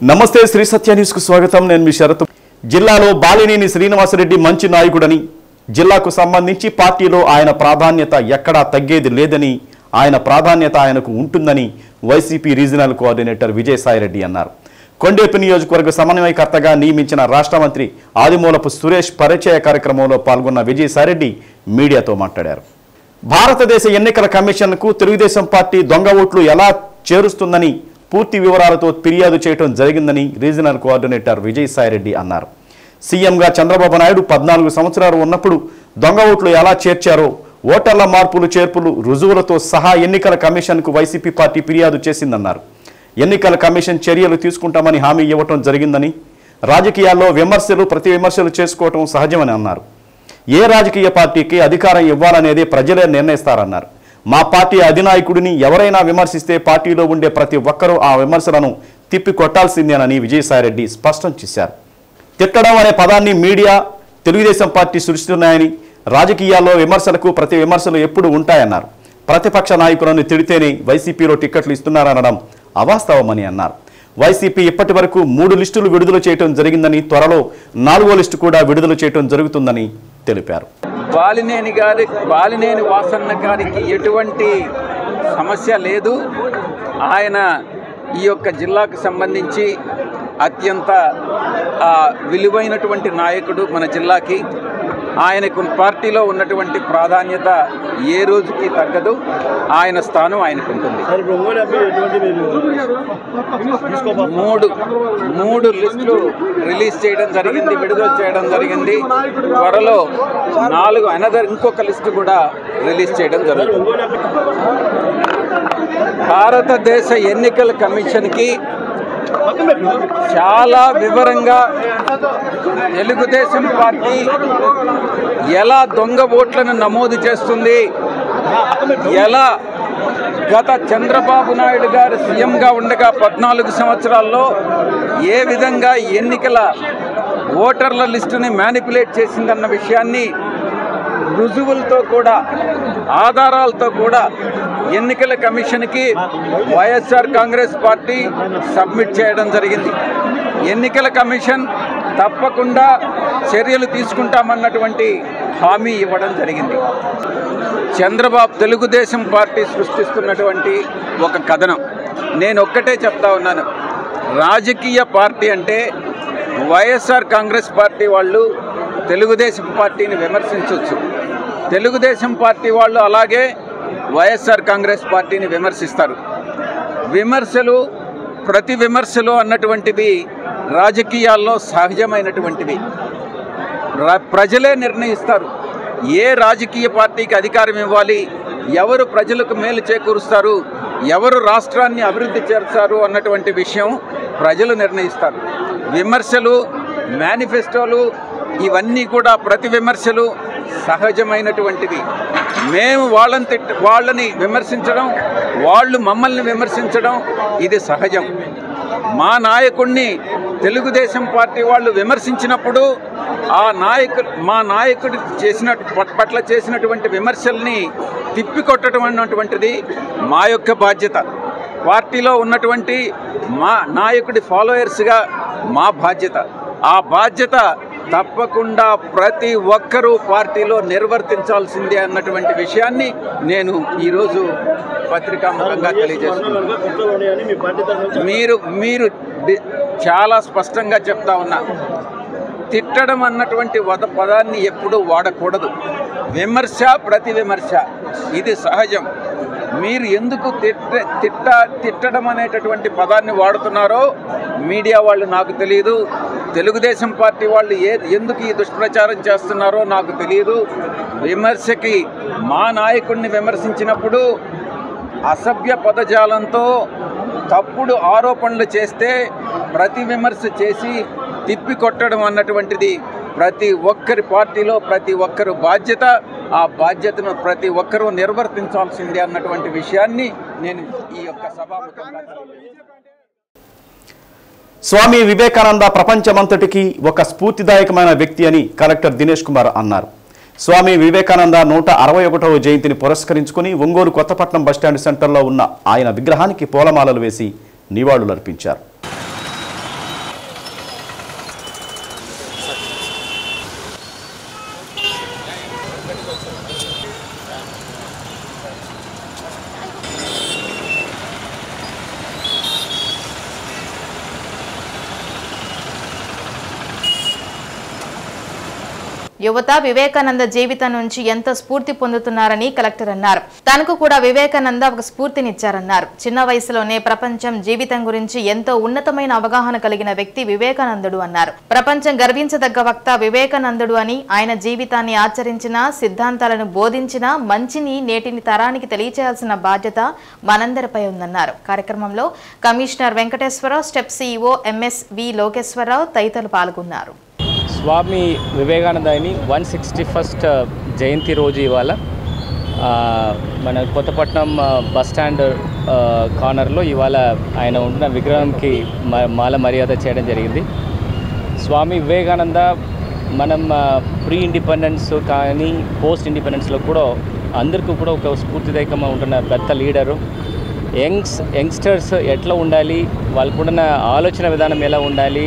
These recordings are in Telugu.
నమస్తే శ్రీ సత్య న్యూస్ కు స్వాగతం. నేను మీ శరత్. జిల్లాలో బాలినేని శ్రీనివాసరెడ్డి మంచి నాయకుడని, జిల్లాకు సంబంధించి పార్టీలో ఆయన ప్రాధాన్యత ఎక్కడా తగ్గేది లేదని, ఆయన ప్రాధాన్యత ఆయనకు ఉంటుందని వైసీపీ రీజనల్ కోఆర్డినేటర్ విజయసాయిరెడ్డి అన్నారు. కొండేపి నియోజకవర్గ సమన్వయకర్తగా నియమించిన రాష్ట్ర మంత్రి ఆదిమూలపు సురేష్ పరిచయ కార్యక్రమంలో పాల్గొన్న విజయసాయిరెడ్డి మీడియాతో మాట్లాడారు. భారతదేశ ఎన్నికల కమిషన్కు తెలుగుదేశం పార్టీ దొంగ ఓట్లు ఎలా చేరుస్తుందని పూర్తి వివరాలతో ఫిర్యాదు చేయడం జరిగిందని రీజనల్ కోఆర్డినేటర్ విజయసాయిరెడ్డి అన్నారు. సీఎంగా చంద్రబాబు నాయుడు 14 సంవత్సరాలు ఉన్నప్పుడు దొంగ ఓట్లు ఎలా చేర్చారో, ఓటర్ల మార్పులు చేర్పులు రుజువులతో సహా ఎన్నికల కమిషన్కు వైసీపీ పార్టీ ఫిర్యాదు చేసిందన్నారు. ఎన్నికల కమిషన్ చర్యలు తీసుకుంటామని హామీ ఇవ్వటం జరిగిందని, రాజకీయాల్లో విమర్శలు ప్రతి విమర్శలు చేసుకోవటం సహజమని అన్నారు. ఏ రాజకీయ పార్టీకి అధికారం ఇవ్వాలనేది ప్రజలే నిర్ణయిస్తారన్నారు. మా పార్టీ అధినాయకుడిని ఎవరైనా విమర్శిస్తే పార్టీలో ఉండే ప్రతి ఒక్కరూ ఆ విమర్శలను తిప్పి కొట్టాల్సిందేనని విజయసాయిరెడ్డి స్పష్టం చేశారు. తిట్టడం అనే పదాన్ని మీడియా, తెలుగుదేశం పార్టీ సృష్టిస్తున్నాయని, రాజకీయాల్లో విమర్శలకు ప్రతి విమర్శలు ఎప్పుడు ఉంటాయన్నారు. ప్రతిపక్ష నాయకులను తిడితేనే వైసీపీలో టిక్కెట్లు ఇస్తున్నారనడం అవాస్తవమని అన్నారు. వైసీపీ ఇప్పటి వరకు 3 లిస్టులు విడుదల చేయడం జరిగిందని, త్వరలో 4వ లిస్టు కూడా విడుదల చేయడం జరుగుతుందని తెలిపారు. బాలినేని వాసన్న గారికి ఎటువంటి సమస్య లేదు. ఆయన ఈ యొక్క జిల్లాకు సంబంధించి అత్యంత విలువైనటువంటి నాయకుడు మన జిల్లాకి. ఆయనకు పార్టీలో ఉన్నటువంటి ప్రాధాన్యత ఏ రోజుకి తగ్గదు. ఆయన స్థానం ఆయనకు ఉంటుంది. 3 లిస్టులు రిలీజ్ చేయడం జరిగింది, విడుదల చేయడం జరిగింది. త్వరలో 4 ఇంకొక లిస్టు కూడా రిలీజ్ చేయడం జరుగుతుంది. భారతదేశ ఎన్నికల కమిషన్కి చాలా వివరంగా తెలుగుదేశం పార్టీ ఎలా దొంగ ఓట్లను నమోదు చేస్తుంది, ఎలా గత చంద్రబాబు నాయుడు గారు సీఎంగా ఉండగా 14 సంవత్సరాల్లో ఏ విధంగా ఎన్నికల ఓటర్ల లిస్టుని మ్యానిపులేట్ చేసిందన్న విషయాన్ని రుజువులతో కూడా, ఆధారాలతో కూడా ఎన్నికల కమిషన్కి వైఎస్ఆర్ కాంగ్రెస్ పార్టీ సబ్మిట్ చేయడం జరిగింది. ఎన్నికల కమిషన్ తప్పకుండా చర్యలు తీసుకుంటామన్నటువంటి హామీ ఇవ్వడం జరిగింది. చంద్రబాబు తెలుగుదేశం పార్టీ సృష్టిస్తున్నటువంటి ఒక కథనం. నేను ఒక్కటే చెప్తా ఉన్నాను, రాజకీయ పార్టీ అంటే వైఎస్ఆర్ కాంగ్రెస్ పార్టీ వాళ్ళు తెలుగుదేశం పార్టీని విమర్శించవచ్చు, తెలుగుదేశం పార్టీ వాళ్ళు అలాగే వైఎస్ఆర్ కాంగ్రెస్ పార్టీని విమర్శిస్తారు. విమర్శలు, ప్రతి విమర్శలు అన్నటువంటివి రాజకీయాల్లో సహజమైనటువంటివి. ప్రజలే నిర్ణయిస్తారు ఏ రాజకీయ పార్టీకి అధికారం ఇవ్వాలి, ఎవరు ప్రజలకు మేలు చేకూరుస్తారు, ఎవరు రాష్ట్రాన్ని అభివృద్ధి చేస్తారు అన్నటువంటి విషయం ప్రజలు నిర్ణయిస్తారు. విమర్శలు, మేనిఫెస్టోలు ఇవన్నీ కూడా ప్రతి విమర్శలు సహజమైనటువంటివి. మేము వాళ్ళని విమర్శించడం, వాళ్ళు మమ్మల్ని విమర్శించడం ఇది సహజం. మా నాయకుడిని తెలుగుదేశం పార్టీ వాళ్ళు విమర్శించినప్పుడు మా నాయకుడి పట్ల చేసినటువంటి విమర్శల్ని తిప్పికొట్టడం అన్నటువంటిది మా యొక్క బాధ్యత. పార్టీలో ఉన్నటువంటి మా నాయకుడి ఫాలోయర్స్గా మా బాధ్యత. ఆ బాధ్యత తప్పకుండా ప్రతి ఒక్కరూ పార్టీలో నిర్వర్తించాల్సిందే అన్నటువంటి విషయాన్ని నేను ఈరోజు పత్రికాముఖంగా తెలియజేస్తున్నాను. మీరు చాలా స్పష్టంగా చెప్తా ఉన్నా, తిట్టడం అన్నటువంటి పదాన్ని ఎప్పుడూ వాడకూడదు. విమర్శ, ప్రతి విమర్శ ఇది సహజం. మీరు ఎందుకు తిట్టడం అనేటటువంటి పదాన్ని వాడుతున్నారో మీడియా వాళ్ళు నాకు తెలియదు, తెలుగుదేశం పార్టీ వాళ్ళు ఎందుకు ఈ దుష్ప్రచారం చేస్తున్నారో నాకు తెలియదు. విమర్శకి మా నాయకుడిని విమర్శించినప్పుడు అసభ్య పదజాలంతో తప్పుడు ఆరోపణలు చేస్తే ప్రతి విమర్శ చేసి తిప్పికొట్టడం అన్నటువంటిది ప్రతి ఒక్కరి పార్టీలో ప్రతి ఒక్కరు బాధ్యత. ఆ బాధ్యతను ప్రతి ఒక్కరూ నిర్వర్తించాల్సిందే అన్నటువంటి విషయాన్ని నేను ఈ యొక్క సభాముఖంగా స్వామి వివేకానంద ప్రపంచమంతటికి ఒక స్ఫూర్తిదాయకమైన వ్యక్తి అని కలెక్టర్ దినేష్ కుమార్ అన్నారు. స్వామి వివేకానంద 161వ జయంతిని పురస్కరించుకుని ఒంగోలు కొత్తపట్నం బస్టాండ్ సెంటర్లో ఉన్న ఆయన విగ్రహానికి పూలమాలలు వేసి నివాళులర్పించారు. యువత వివేకానంద జీవితం నుంచి ఎంతో స్ఫూర్తి పొందుతున్నారని కలెక్టర్ అన్నారు. తనకు కూడా వివేకానంద ఒక స్ఫూర్తినిచ్చారన్నారు. చిన్న వయసులోనే ప్రపంచం జీవితం గురించి ఎంతో ఉన్నతమైన అవగాహన కలిగిన వ్యక్తి వివేకానందుడు అన్నారు. ప్రపంచం గర్వించదగ్గ వక్త వివేకానందుడు అని, ఆయన జీవితాన్ని ఆచరించిన, సిద్ధాంతాలను బోధించిన, మంచిని నేటిని తరానికి తెలియచేయాల్సిన బాధ్యత మనందరిపై ఉందన్నారు. కార్యక్రమంలో commissioner Venkateswararao, STEP CEO MSV Lokeswararao తదితరులు పాల్గొన్నారు. స్వామి వివేకానందని 161st జయంతి రోజు ఇవాళ మన కొత్తపట్నం బస్ స్టాండ్ కార్నర్లో ఇవాళ ఆయన ఉన్న విగ్రహంకి మాల మర్యాద చేయడం జరిగింది. స్వామి వివేకానంద మనం ప్రీ ఇండిపెండెన్స్ కానీ పోస్ట్ ఇండిపెండెన్స్లో కూడా అందరికీ కూడా ఒక స్ఫూర్తిదాయకంగా ఉంటున్న పెద్ద లీడరు. యంగ్స్టర్స్ ఎట్లా ఉండాలి, వాళ్ళకున్న ఆలోచన విధానం ఎలా ఉండాలి,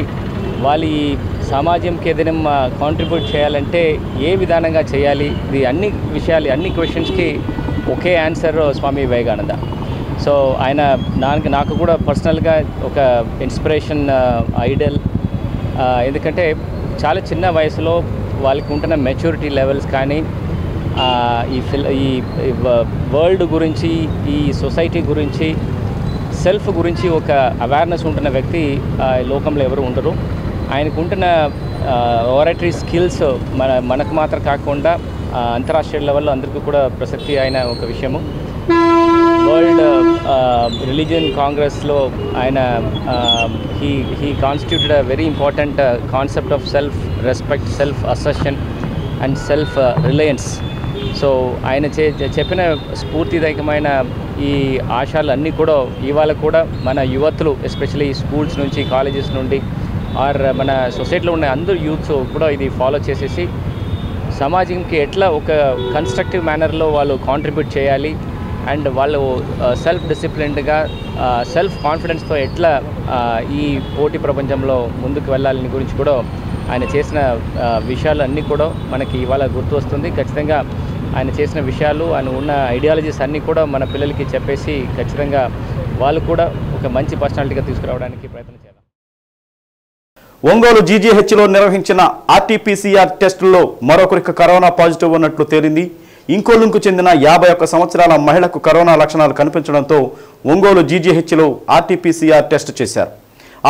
వాళ్ళు ఈ సమాజంకి ఏదైనా కాంట్రిబ్యూట్ చేయాలంటే ఏ విధానంగా చేయాలి, ఇది అన్ని విషయాలు అన్ని క్వశ్చన్స్కి ఒకే ఆన్సర్ స్వామి వివేకానంద. సో ఆయన నాకు కూడా పర్సనల్గా ఒక ఇన్స్పిరేషన్, ఐడల్. ఎందుకంటే చాలా చిన్న వయసులో వాళ్ళకి ఉంటున్న మెచ్యూరిటీ లెవెల్స్ కానీ ఈ వరల్డ్ గురించి, ఈ సొసైటీ గురించి, సెల్ఫ్ గురించి ఒక అవేర్నెస్ ఉంటున్న వ్యక్తి లోకంలో ఎవరు ఉండరు. ఆయనకు ఉంటున్న ఓరటరీ స్కిల్స్ మనకు మాత్రం కాకుండా అంతర్రాష్ట్రీయ లెవెల్లో అందరికీ కూడా ప్రసక్తి అయిన ఒక విషయము. వరల్డ్ రిలీజియన్ కాంగ్రెస్లో ఆయన he constituted a very important concept of self respect, self assertion and self Reliance. So ఆయన చెప్పిన స్ఫూర్తిదాయకమైన ఈ ఆశయాలు అన్నీ కూడా ఇవాళ కూడా మన యువతులు, ఎస్పెషల్లీ స్కూల్స్ నుంచి, కాలేజెస్ నుండి ఆర్ మన సొసైటీలో ఉన్న అందరు యూత్స్ కూడా ఇది ఫాలో చేసేసి సమాజంకి ఎట్లా ఒక కన్స్ట్రక్టివ్ మేనర్లో వాళ్ళు కాంట్రిబ్యూట్ చేయాలి అండ్ వాళ్ళు సెల్ఫ్ డిసిప్లిన్డ్గా, సెల్ఫ్ కాన్ఫిడెన్స్తో ఎట్లా ఈ పోటీ ప్రపంచంలో ముందుకు వెళ్ళాలని గురించి కూడా ఆయన చేసిన విషయాలు అన్నీ కూడా మనకి ఇవాళ గుర్తు వస్తుంది. ఖచ్చితంగా ఆయన చేసిన విషయాలు, ఆయన ఉన్న ఐడియాలజీస్ అన్నీ కూడా మన పిల్లలకి చెప్పేసి ఖచ్చితంగా వాళ్ళు కూడా ఒక మంచి పర్సనాలిటీగా తీసుకురావడానికి ప్రయత్నం చేయాలి. ఒంగోలు జీజీహెచ్లో నిర్వహించిన ఆర్టీపీసీఆర్ టెస్టుల్లో మరొకరికి కరోనా పాజిటివ్ ఉన్నట్లు తేలింది. ఇంకోలుకు చెందిన 51 సంవత్సరాల మహిళకు కరోనా లక్షణాలు కనిపించడంతో ఒంగోలు జీజీహెచ్లో ఆర్టీపీసీఆర్ టెస్ట్ చేశారు.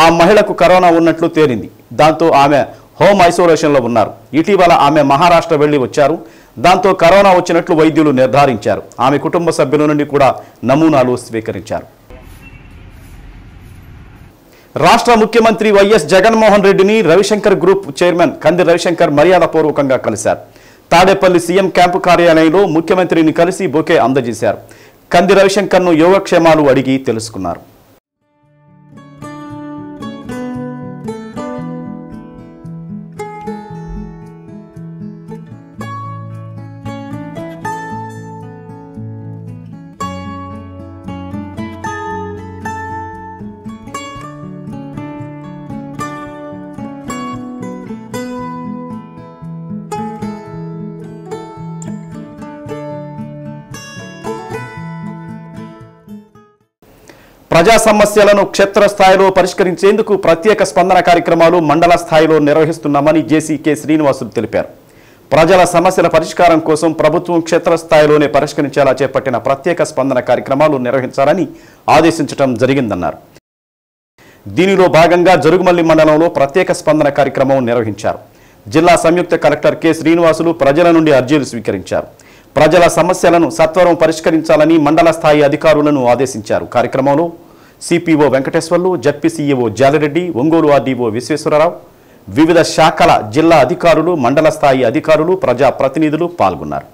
ఆ మహిళకు కరోనా ఉన్నట్లు తేలింది. దాంతో ఆమె హోమ్ ఐసోలేషన్లో ఉన్నారు. ఇటీవల ఆమె మహారాష్ట్ర వెళ్లి వచ్చారు. దాంతో కరోనా వచ్చినట్లు వైద్యులు నిర్ధారించారు. ఆమె కుటుంబ సభ్యుల నుండి కూడా నమూనాలు స్వీకరించారు. రాష్ట్ర ముఖ్యమంత్రి వైఎస్ జగన్మోహన్ రెడ్డిని రవిశంకర్ గ్రూప్ చైర్మన్ కంది రవిశంకర్ మర్యాదపూర్వకంగా కలిశారు. తాడేపల్లి సీఎం క్యాంపు కార్యాలయంలో ముఖ్యమంత్రిని కలిసి బొకే అందజేశారు. కంది రవిశంకర్ను యోగక్షేమాలు అడిగి తెలుసుకున్నారు. ప్రజా సమస్యలను క్షేత్రస్థాయిలో పరిష్కరించేందుకు ప్రత్యేక స్పందన కార్యక్రమాలు మండల స్థాయిలో నిర్వహిస్తున్నామని జేసీ కె శ్రీనివాసులు తెలిపారు. ప్రజల సమస్యల పరిష్కారం కోసం ప్రభుత్వం క్షేత్రస్థాయిలోనే పరిష్కరించేలా చేపట్టిన ప్రత్యేక స్పందన కార్యక్రమాలు నిర్వహించాలని ఆదేశించడం జరిగిందన్నారు. దీనిలో భాగంగా జరుగుమల్లి మండలంలో ప్రత్యేక స్పందన కార్యక్రమం నిర్వహించారు. జిల్లా సంయుక్త కలెక్టర్ కె శ్రీనివాసులు ప్రజల నుండి అర్జీలు స్వీకరించారు. ప్రజల సమస్యలను సత్వరం పరిష్కరించాలని మండల స్థాయి అధికారులను ఆదేశించారు. కార్యక్రమంలో CPO Venkateswarlu, ZP CEO Jalireddy, Ongole RDO Visweswararao, వివిధ శాఖల జిల్లా అధికారులు, మండల స్థాయి అధికారులు, ప్రజా ప్రతినిధులు పాల్గొన్నారు.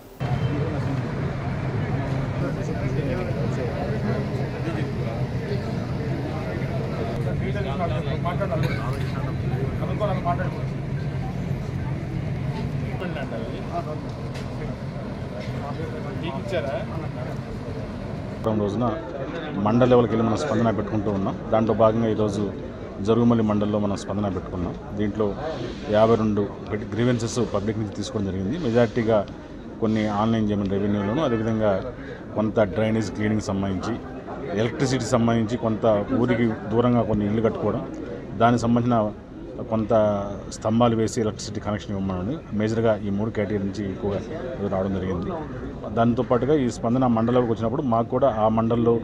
రోజున మండల లెవెల్కి వెళ్ళి మనం స్పందన పెట్టుకుంటూ ఉన్నాం. దాంట్లో భాగంగా ఈరోజు జరుగుమల్లి మండలంలో మనం స్పందన పెట్టుకున్నాం. దీంట్లో 52 గ్రీవెన్సెస్ పబ్లిక్ నుంచి తీసుకోవడం జరిగింది. మెజార్టీగా కొన్ని ఆన్లైన్ చేయమని రెవెన్యూలోను, అదేవిధంగా కొంత డ్రైనేజ్ క్లీనింగ్ సంబంధించి, ఎలక్ట్రిసిటీ సంబంధించి కొంత ఊరికి దూరంగా కొన్ని ఇళ్ళు కట్టుకోవడం, దానికి సంబంధించిన కొంత స్తంభాలు వేసి ఎలక్ట్రిసిటీ కనెక్షన్ ఇవ్వమని మేజర్గా ఈ 3 కేటగిరీ నుంచి ఎక్కువగా రావడం జరిగింది. దాంతో పాటుగా ఈ స్పందన మండలంలోకి వచ్చినప్పుడు మాకు కూడా ఆ మండలంలో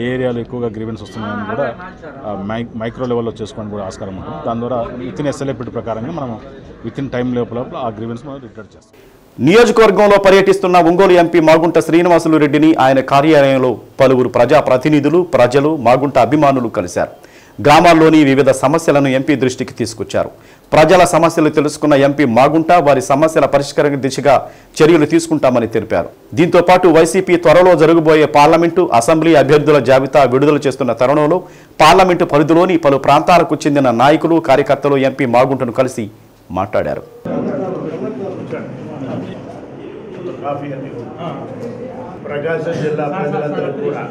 ఏ ఏరియాలో ఎక్కువగా గ్రీవెన్స్ వస్తున్నాయని కూడా మైక్రో లెవెల్లో చేసుకోవడానికి కూడా ఆస్కారం ఉంటుంది. దాని ద్వారా విత్ ఇన్ SLA ప్రకారంగా మనం విత్ ఇన్ టైం లోపల ఆ గ్రీవెన్స్ మనం రిటర్న్ చేస్తాం. నియోజకవర్గంలో పర్యటిస్తున్న ఒంగోలు ఎంపీ మాగుంట శ్రీనివాసులు రెడ్డిని ఆయన కార్యాలయంలో పలువురు ప్రజాప్రతినిధులు, ప్రజలు, మాగుంట అభిమానులు కలిశారు. గ్రామాల్లోని వివిధ సమస్యలను ఎంపీ దృష్టికి తీసుకొచ్చారు. ప్రజల సమస్యలు తెలుసుకున్న ఎంపీ మాగుంట వారి సమస్యల పరిష్కార దిశగా చర్యలు తీసుకుంటామని తెలిపారు. దీంతో పాటు వైసీపీ త్వరలో జరగబోయే పార్లమెంటు, అసెంబ్లీ అభ్యర్థుల జాబితా విడుదల చేస్తున్న తరుణంలో పార్లమెంటు పరిధిలోని పలు ప్రాంతాలకు చెందిన నాయకులు, కార్యకర్తలు ఎంపీ మాగుంటను కలిసి మాట్లాడారు. ప్రకాశం జిల్లా ప్రజలందరూ కూడా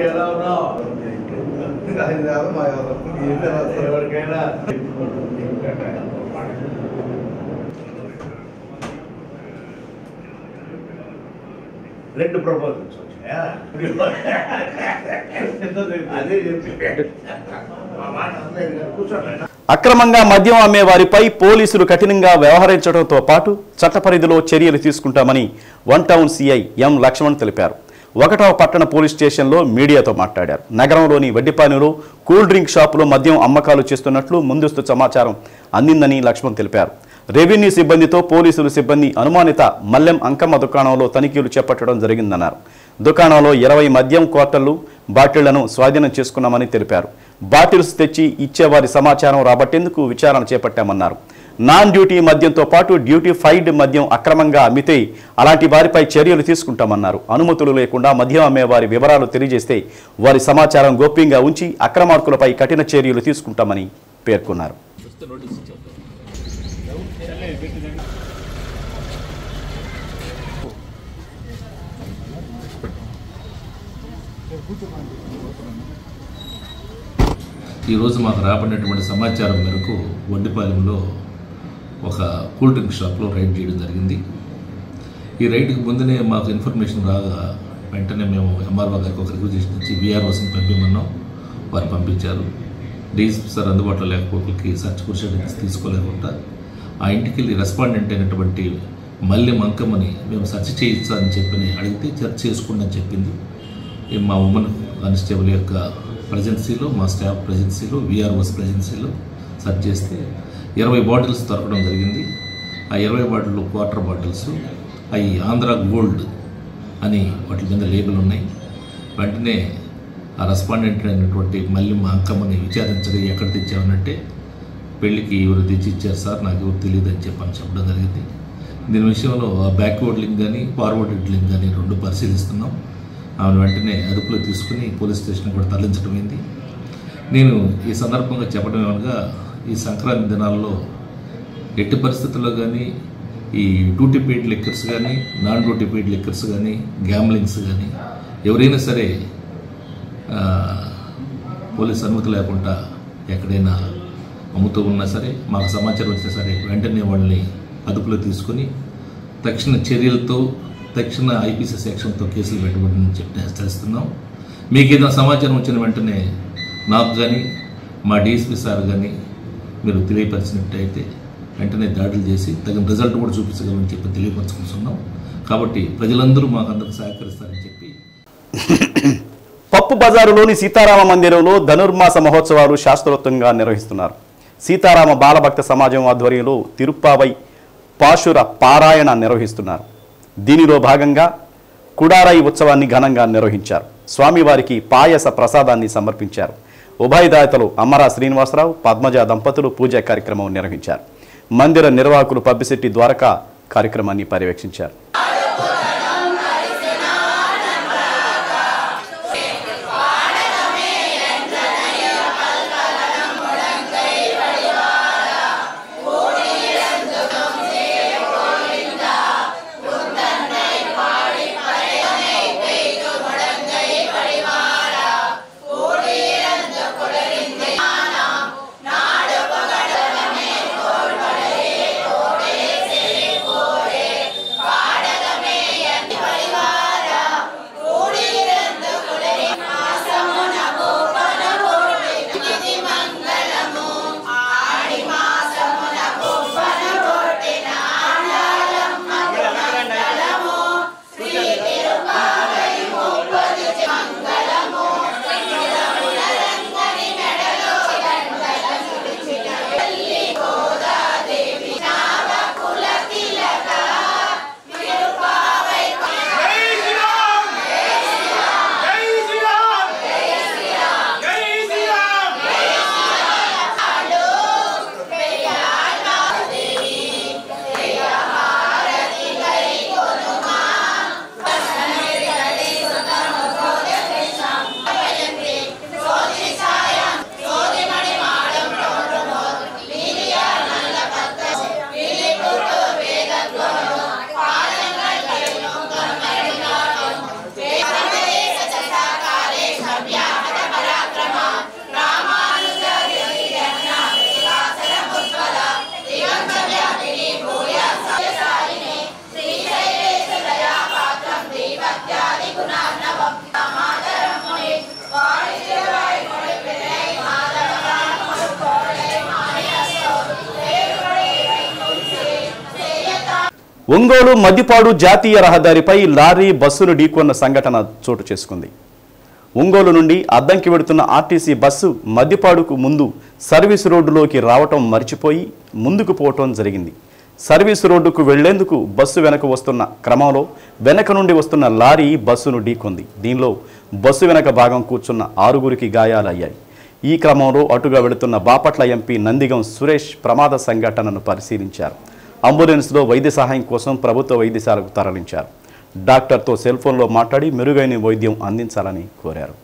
ఎలా ఉన్నావు? ఎవరికైనా 2 ప్రపోజల్స్ వచ్చాయా? అదే చెప్పి కూర్చోండి. అక్రమంగా మద్యం అమ్మే వారిపై పోలీసులు కఠినంగా వ్యవహరించడంతో పాటు చట్ట పరిధిలో చర్యలు తీసుకుంటామని 1 టౌన్ సిఐ ఎం లక్ష్మణ్ తెలిపారు. 1వ పట్టణ పోలీస్ స్టేషన్లో మీడియాతో మాట్లాడారు. నగరంలోని వడ్డిపానిలో కూల్ డ్రింక్ షాపులో మద్యం అమ్మకాలు చేస్తున్నట్లు ముందస్తు సమాచారం అందిందని లక్ష్మణ్ తెలిపారు. రెవెన్యూ సిబ్బందితో పోలీసులు సిబ్బంది అనుమానిత మల్లెం అంకమ్మ దుకాణంలో తనిఖీలు చేపట్టడం జరిగిందన్నారు. దుకాణంలో 20 మద్యం క్వార్టర్లు బాటిళ్లను స్వాధీనం చేసుకున్నామని తెలిపారు. బాటిల్స్ తెచ్చి ఇచ్చేవారి సమాచారం రాబట్టేందుకు విచారణ చేపట్టామన్నారు. నాన్ డ్యూటీ మద్యంతో పాటు డ్యూటీ ఫైడ్ మద్యం అక్రమంగా అమ్మితే అలాంటి వారిపై చర్యలు తీసుకుంటామన్నారు. అనుమతులు లేకుండా మద్యం అమ్మే వారి వివరాలు తెలియజేస్తే వారి సమాచారం గోప్యంగా ఉంచి అక్రమార్కులపై కఠిన చర్యలు తీసుకుంటామని పేర్కొన్నారు. ఈరోజు మాకు రాబడినటువంటి సమాచారం మేరకు వడ్డిపాలెంలో ఒక కూల్ డ్రింక్ షాప్లో రైడ్ చేయడం జరిగింది. ఈ రైడ్కి ముందునే మాకు ఇన్ఫర్మేషన్ రాగా వెంటనే మేము ఎంఆర్ఓ గారికి ఒక రిక్వెస్ట్ ఇచ్చి విఆర్ఓస్ని పంపించమన్నాం. వారు పంపించారు. డీఎస్పీ సార్ అందుబాటులో లేకపోతే సర్చ్ ప్రొసీడింగ్స్ తీసుకోలేకుండా ఆ ఇంటికి వెళ్ళి రెస్పాండెంట్ అయినటువంటి మల్లెం అంకమ్మని మేము సెర్చ్ చేయొచ్చా అని చెప్పి అడిగితే సెర్చ్ చేసుకోండి అని చెప్పింది. మా ఉమెన్ కానిస్టేబుల్ యొక్క ప్రెజెన్సీలో, మా స్టాఫ్ ప్రెజెన్సీలో, విఆర్ఓస్ ప్రెజెన్సీలో సెర్చ్ చేస్తే 20 బాటిల్స్ దొరకడం జరిగింది. ఆ 20 బాటిల్లు క్వార్టర్ బాటిల్స్, అవి ఆంధ్ర గోల్డ్ అని వాటి మీద లేబుల్ ఉన్నాయి. వెంటనే ఆ రెస్పాండెంట్ అయినటువంటి మల్లెం అంకమ్మని విచారించడం ఎక్కడ తెచ్చామనంటే పెళ్ళికి ఎవరు తెచ్చి ఇచ్చారు సార్, నాకు ఎవరు తెలియదు అని చెప్పడం జరిగింది. దీని విషయంలో బ్యాక్వర్డ్ లింక్ కానీ ఫార్వర్డ్ లింక్ కానీ 2 పరిశీలిస్తున్నాం. ఆమెను వెంటనే అదుపులో తీసుకుని పోలీస్ స్టేషన్ కూడా తరలించడం అయింది. నేను ఈ సందర్భంగా చెప్పడం ఏమనగా ఈ సంక్రాంతి దినాల్లో ఎట్టి పరిస్థితుల్లో కానీ ఈ డ్యూటీ పెయిడ్ లిక్కర్స్ కానీ, నాన్ డ్యూటీ పెయిడ్ లిక్కర్స్ కానీ, గ్యాంబ్లింగ్స్ కానీ ఎవరైనా సరే పోలీస్ అనుమతి లేకుండా ఎక్కడైనా అమ్ముతూ ఉన్నా సరే మాకు సమాచారం వచ్చినా సరే వెంటనే వాళ్ళని అదుపులో తీసుకుని తక్షణ చర్యలతో, తక్షణ ఐపీసీ సెక్షన్తో కేసులు పెట్టబడిందని చెప్పి హెచ్చరిస్తున్నాం. మీకు ఏదైనా సమాచారం వచ్చిన వెంటనే నాకు కానీ మా డీఎస్పీ సార్ కానీ మీరు తెలియపరిచినట్టయితే వెంటనే దాడులు చేసి తగిన రిజల్ట్ కూడా చూపించగలమని చెప్పి తెలియపరచుకుంటున్నాం. కాబట్టి ప్రజలందరూ మాకు అందరికి సహకరిస్తారని చెప్పి. పప్పు బజారులోని సీతారామ మందిరంలో ధనుర్మాస మహోత్సవాలు శాస్త్రోక్తంగా నిర్వహిస్తున్నారు. సీతారామ బాలభక్త సమాజం ఆధ్వర్యంలో తిరుప్పావై పాశుర పారాయణ నిర్వహిస్తున్నారు. దీనిలో భాగంగా కుడారై ఉత్సవాన్ని ఘనంగా నిర్వహించారు. స్వామివారికి పాయస ప్రసాదాన్ని సమర్పించారు. ఉభయదాతలు అమరా శ్రీనివాసరావు, పద్మజ దంపతులు పూజా కార్యక్రమం నిర్వహించారు. మందిర నిర్వాహకులు పబ్బిశెట్టి ద్వారకా కార్యక్రమాన్ని పర్యవేక్షించారు. ఒంగోలు మద్దిపాడు జాతీయ రహదారిపై లారీ బస్సును ఢీకొన్న సంఘటన చోటు చేసుకుంది. ఒంగోలు నుండి అద్దంకి వెడుతున్న ఆర్టీసీ బస్సు మద్దిపాడుకు ముందు సర్వీసు రోడ్డులోకి రావటం మర్చిపోయి ముందుకు పోవటం జరిగింది. సర్వీసు రోడ్డుకు వెళ్లేందుకు బస్సు వెనక వస్తున్న క్రమంలో వెనక నుండి వస్తున్న లారీ బస్సును ఢీకొంది. దీనిలో బస్సు వెనక భాగం కూర్చున్న 6గురికి గాయాలయ్యాయి. ఈ క్రమంలో అటుగా వెళుతున్న బాపట్ల ఎంపీ నందిగం సురేష్ ప్రమాద సంఘటనను పరిశీలించారు. అంబులెన్స్లో వైద్య సహాయం కోసం ప్రభుత్వ వైద్యశాలకు తరలించారు. డాక్టర్తో సెల్ ఫోన్లో మాట్లాడి మెరుగైన వైద్యం అందించాలని కోరారు.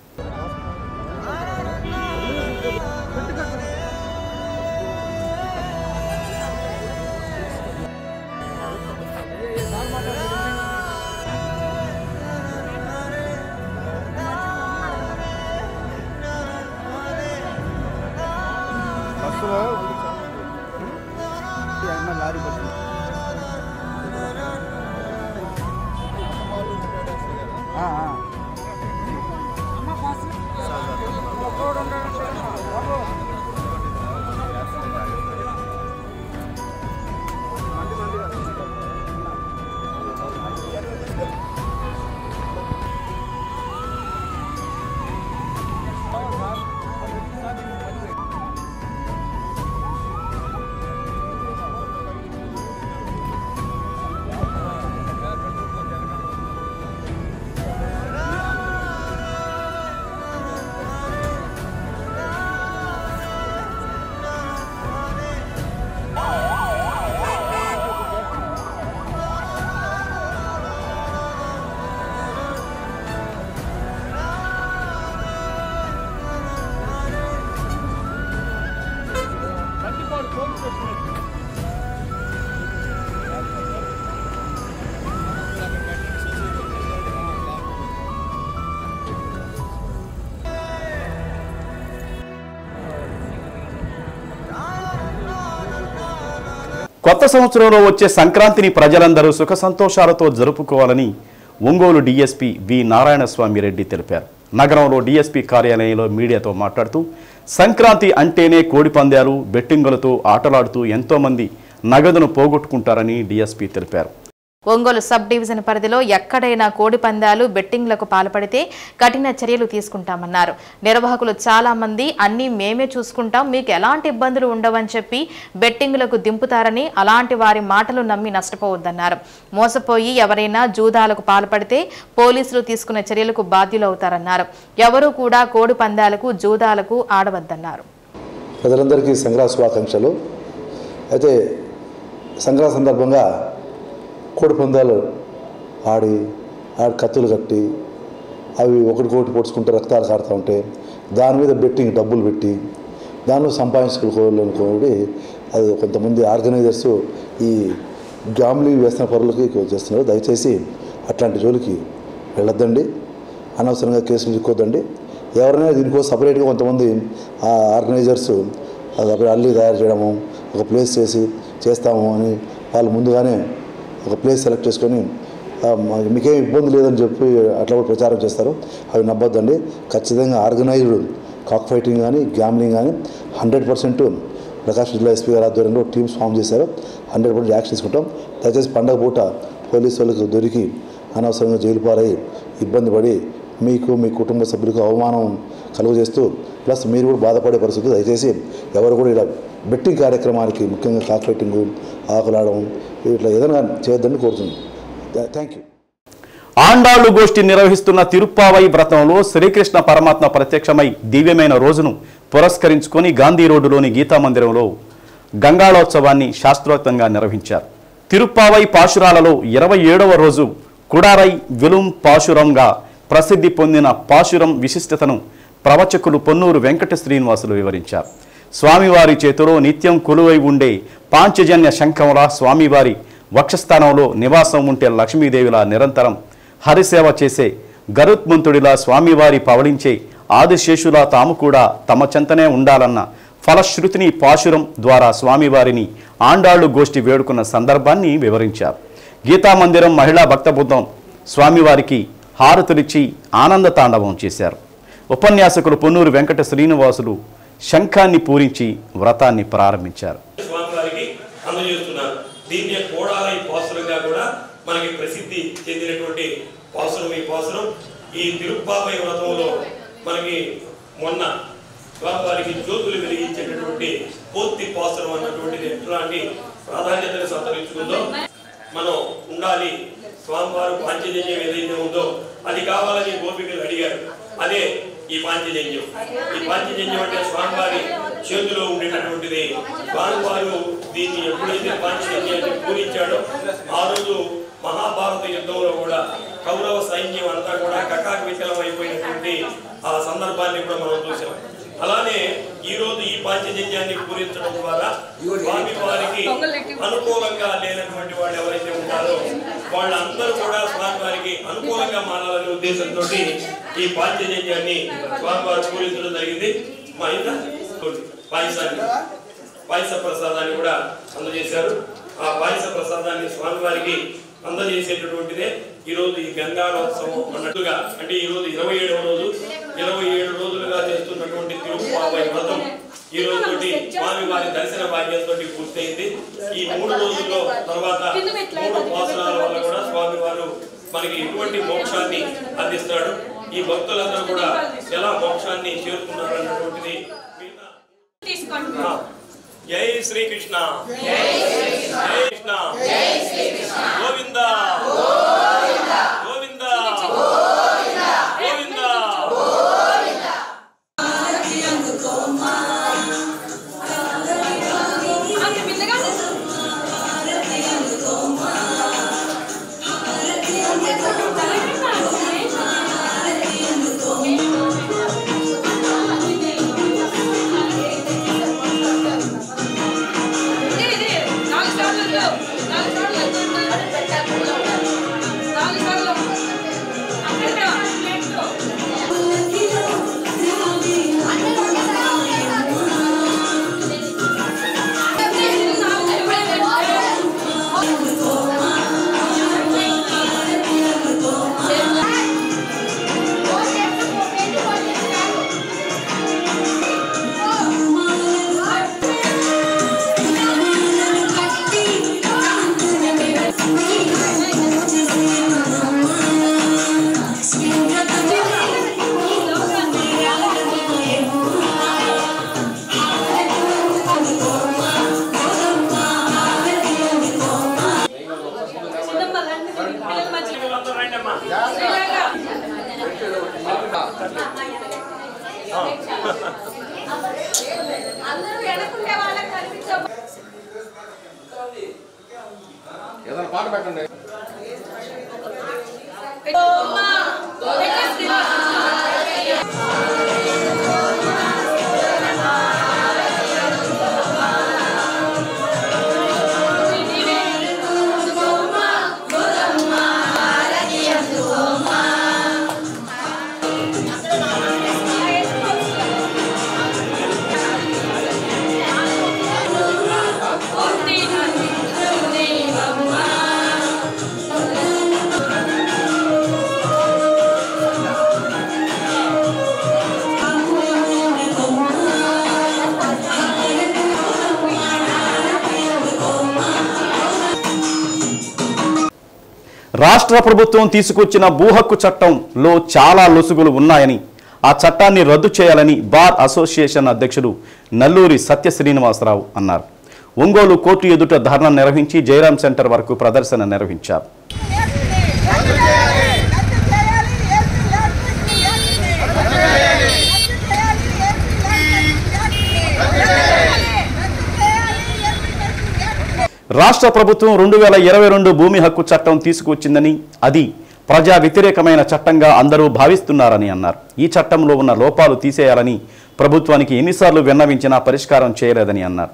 కొత్త సంవత్సరంలో వచ్చే సంక్రాంతిని ప్రజలందరూ సుఖ సంతోషాలతో జరుపుకోవాలని ఒంగోలు డీఎస్పీ వి నారాయణస్వామి రెడ్డి తెలిపారు. నగరంలో డీఎస్పీ కార్యాలయంలో మీడియాతో మాట్లాడుతూ సంక్రాంతి అంటేనే కోడిపందాలు, బెట్టింగులతో ఆటలాడుతూ ఎంతోమంది నగదును పోగొట్టుకుంటారని డీఎస్పీ తెలిపారు. ఒంగోలు సబ్ డివిజన్ పరిధిలో ఎక్కడైనా కోడి పందాలు బెట్టింగ్లకు పాల్పడితే కఠిన చర్యలు తీసుకుంటామన్నారు. నిర్వాహకులు చాలా మంది అన్ని మేమే చూసుకుంటాం, మీకు ఎలాంటి ఇబ్బందులు ఉండవని చెప్పి బెట్టింగ్లకు దింపుతారని, అలాంటి వారి మాటలు నమ్మి నష్టపోవద్దన్నారు. మోసపోయి ఎవరైనా జూదాలకు పాల్పడితే పోలీసులు తీసుకున్న చర్యలకు బాధ్యులవుతారన్నారు. ఎవరూ కూడా కోడి పందాలకు జూదాలకు ఆడవద్దన్నారు. ప్రజలందరికీ సంక్రాంతి శుభాకాంక్షలు. అయితే సంక్రాంతి సందర్భంగా కోడి పందాలు ఆడి కత్తులు కట్టి అవి ఒకటి పొడుచుకుంటే రక్తాలు కారుతూ ఉంటే దాని మీద బెట్టింగ్ డబ్బులు పెట్టి దానిలో సంపాదించుకోవాలనుకోండి. అది కొంతమంది ఆర్గనైజర్స్ ఈ గ్యాంబ్లింగ్ వేస్తున్న పరులకి చేస్తున్నారు. దయచేసి అట్లాంటి జోలికి వెళ్ళొద్దండి, అనవసరంగా కేసులు చిక్కొద్దండి. ఎవరైనా దీనికోసం సపరేట్గా కొంతమంది ఆర్గనైజర్స్ అల్లి తయారు చేయడము, ఒక ప్లేస్ చేస్తాము అని వాళ్ళు ముందుగానే ఒక ప్లేస్ సెలెక్ట్ చేసుకొని మీకేం ఇబ్బంది లేదని చెప్పి అట్లా కూడా ప్రచారం చేస్తారు. అవి నమ్మొద్దండి. ఖచ్చితంగా ఆర్గనైజ్డ్ కాక్ ఫైటింగ్ కానీ గ్యాంబ్లింగ్ కానీ 100% ప్రకాశం జిల్లా ఎస్పీ గారి ఆధ్వర్యంలో టీమ్స్ ఫామ్ చేశారు. 100% యాక్షన్ తీసుకుంటాం. దయచేసి పండగ పూట పోలీసు వాళ్ళకి దొరికి అనవసరంగా జైలు పారై ఇబ్బంది పడి మీకు మీ కుటుంబ సభ్యులకు అవమానం కలుగజేస్తూ ప్లస్ మీరు కూడా బాధపడే పరిస్థితి. దయచేసి ఎవరు కూడా ఇలా బెట్టింగ్ కార్యక్రమానికి ముఖ్యంగా కాక్ ఫైటింగ్ ఆకులాడడం ఇట్లా ఏదైనా చేయొద్దని కోరుతున్నాను. Thank you. ఆండాళ్ళు గోష్ఠి నిర్వహిస్తున్న తిరుప్పావై వ్రతంలో శ్రీకృష్ణ పరమాత్మ ప్రత్యక్షమై దివ్యమైన రోజును పురస్కరించుకొని గాంధీ రోడ్డులోని గీతా మందిరంలో గంగాళోత్సవాన్ని శాస్త్రోక్తంగా నిర్వహించారు. తిరుప్పావై పాశురాలలో 27వ రోజు కుడారై విలుం పాశురంగా ప్రసిద్ధి పొందిన పాశురం విశిష్టతను ప్రవచకులు పొన్నూరు వెంకట శ్రీనివాసులు వివరించారు. స్వామివారి చేతిలో నిత్యం కొలువై ఉండే పాంచజన్య శంఖంలా స్వామివారి వక్షస్థానంలో నివాసం ఉంటే లక్ష్మీదేవిలా నిరంతరం హరిసేవ చేసే గరుత్మంతుడిలా స్వామివారి పవళించే ఆదిశేషులా తాము కూడా తమ చెంతనే ఉండాలన్న ఫలశ్రుతిని పాశురం ద్వారా స్వామివారిని ఆండాళ్ళు గోష్ఠి వేడుకున్న సందర్భాన్ని వివరించారు. గీతామందిరం మహిళా భక్త బృందం స్వామివారికి హారతులిచ్చి ఆనంద తాండవం చేశారు. ఉపన్యాసకులు పొన్నూరు వెంకట శ్రీనివాసులు శంఖాన్ని పూరించి వ్రతాన్ని ప్రారంభించారు. స్వామివారికి అందజేస్తున్నారు. దీన్ని కోడాలై పాసురంగా కూడా మనకి ప్రసిద్ధి చెందినటువంటి పాసురం ఈ పాసురం. ఈ తిరుప్పావై వ్రతంలో మనకి మొన్న స్వామివారికి జ్యోతులు వెలిగించేటటువంటి పూర్తి పాసురం అన్నటువంటిది ఎట్లాంటి ప్రాధాన్యతను సంతరించుకుందో మనం ఉండాలి. స్వామివారు పాంచజన్యం ఏదైతే ఉందో అది కావాలని గోపికలు అడిగారు. అదే ఈ పాంచజన్యం. ఈ పాంచజన్యం అంటే స్వామివారి చేతిలో ఉండేటటువంటిది. స్వామివారు దీన్ని ఎప్పుడైతే పాంచజన్యాన్ని పూరించాడో ఆ రోజు మహాభారత యుద్ధంలో కూడా కౌరవ సైన్యం అంతా కూడా కకాక వికలం అయిపోయినటువంటి ఆ సందర్భాన్ని కూడా మనం చూసాం. అలానే ఈ రోజు ఈ పాంచజన్యాన్ని పూరించడం ద్వారా స్వామి వారికి అనుకూలంగా లేనటువంటి వాళ్ళు ఎవరైతే ఉంటారో వాళ్ళందరూ కూడా స్వామి వారికి అనుకూలంగా మారాలనే ఉద్దేశంతో ఈ పాంచజన్యాన్ని స్వామివారు పూరించడం జరిగింది. మా ఇంత పాయస ప్రసాదాన్ని కూడా అందజేశారు. ఆ పాయస ప్రసాదాన్ని స్వామివారికి అందజేసేటటువంటిదే ఈరోజు ఈ గంగాళోత్సవం అన్నట్టుగా. అంటే ఈరోజు 27వ రోజు 27 రోజులుగా చేస్తున్నటువంటి తిరుప్పావై వ్రతం ఈ రోజు తోటి స్వామివారి దర్శన భాగ్యంతో పూర్తయింది. ఈ 3 రోజుల్లో తర్వాత 3 పాసురాల వల్ల కూడా స్వామివారు మనకి ఎటువంటి మోక్షాన్ని అందిస్తాడు. ఈ భక్తులందరూ కూడా ఎలా మోక్షాన్ని చేరుకున్నారు అన్నటువంటిది. జై శ్రీకృష్ణ, జై కృష్ణ, గోవింద గోవింద గోవింద. Let's go. రాష్ట్ర ప్రభుత్వం తీసుకొచ్చిన భూ హక్కు చట్టంలో చాలా లొసుగులు ఉన్నాయని, ఆ చట్టాన్ని రద్దు చేయాలని బార్ అసోసియేషన్ అధ్యక్షుడు నల్లూరి సత్య శ్రీనివాసరావు అన్నారు. ఒంగోలు కోర్టు ఎదుట ధర్నా నిర్వహించి జయరాం సెంటర్ వరకు ప్రదర్శన నిర్వహించారు. రాష్ట్ర ప్రభుత్వం 2022 భూమి హక్కు చట్టం తీసుకువచ్చిందని, అది ప్రజా వ్యతిరేకమైన చట్టంగా అందరూ భావిస్తున్నారని అన్నారు. ఈ చట్టంలో ఉన్న లోపాలు తీసేయాలని ప్రభుత్వానికి ఎన్నిసార్లు విన్నవించినా పరిష్కారం చేయలేదని అన్నారు.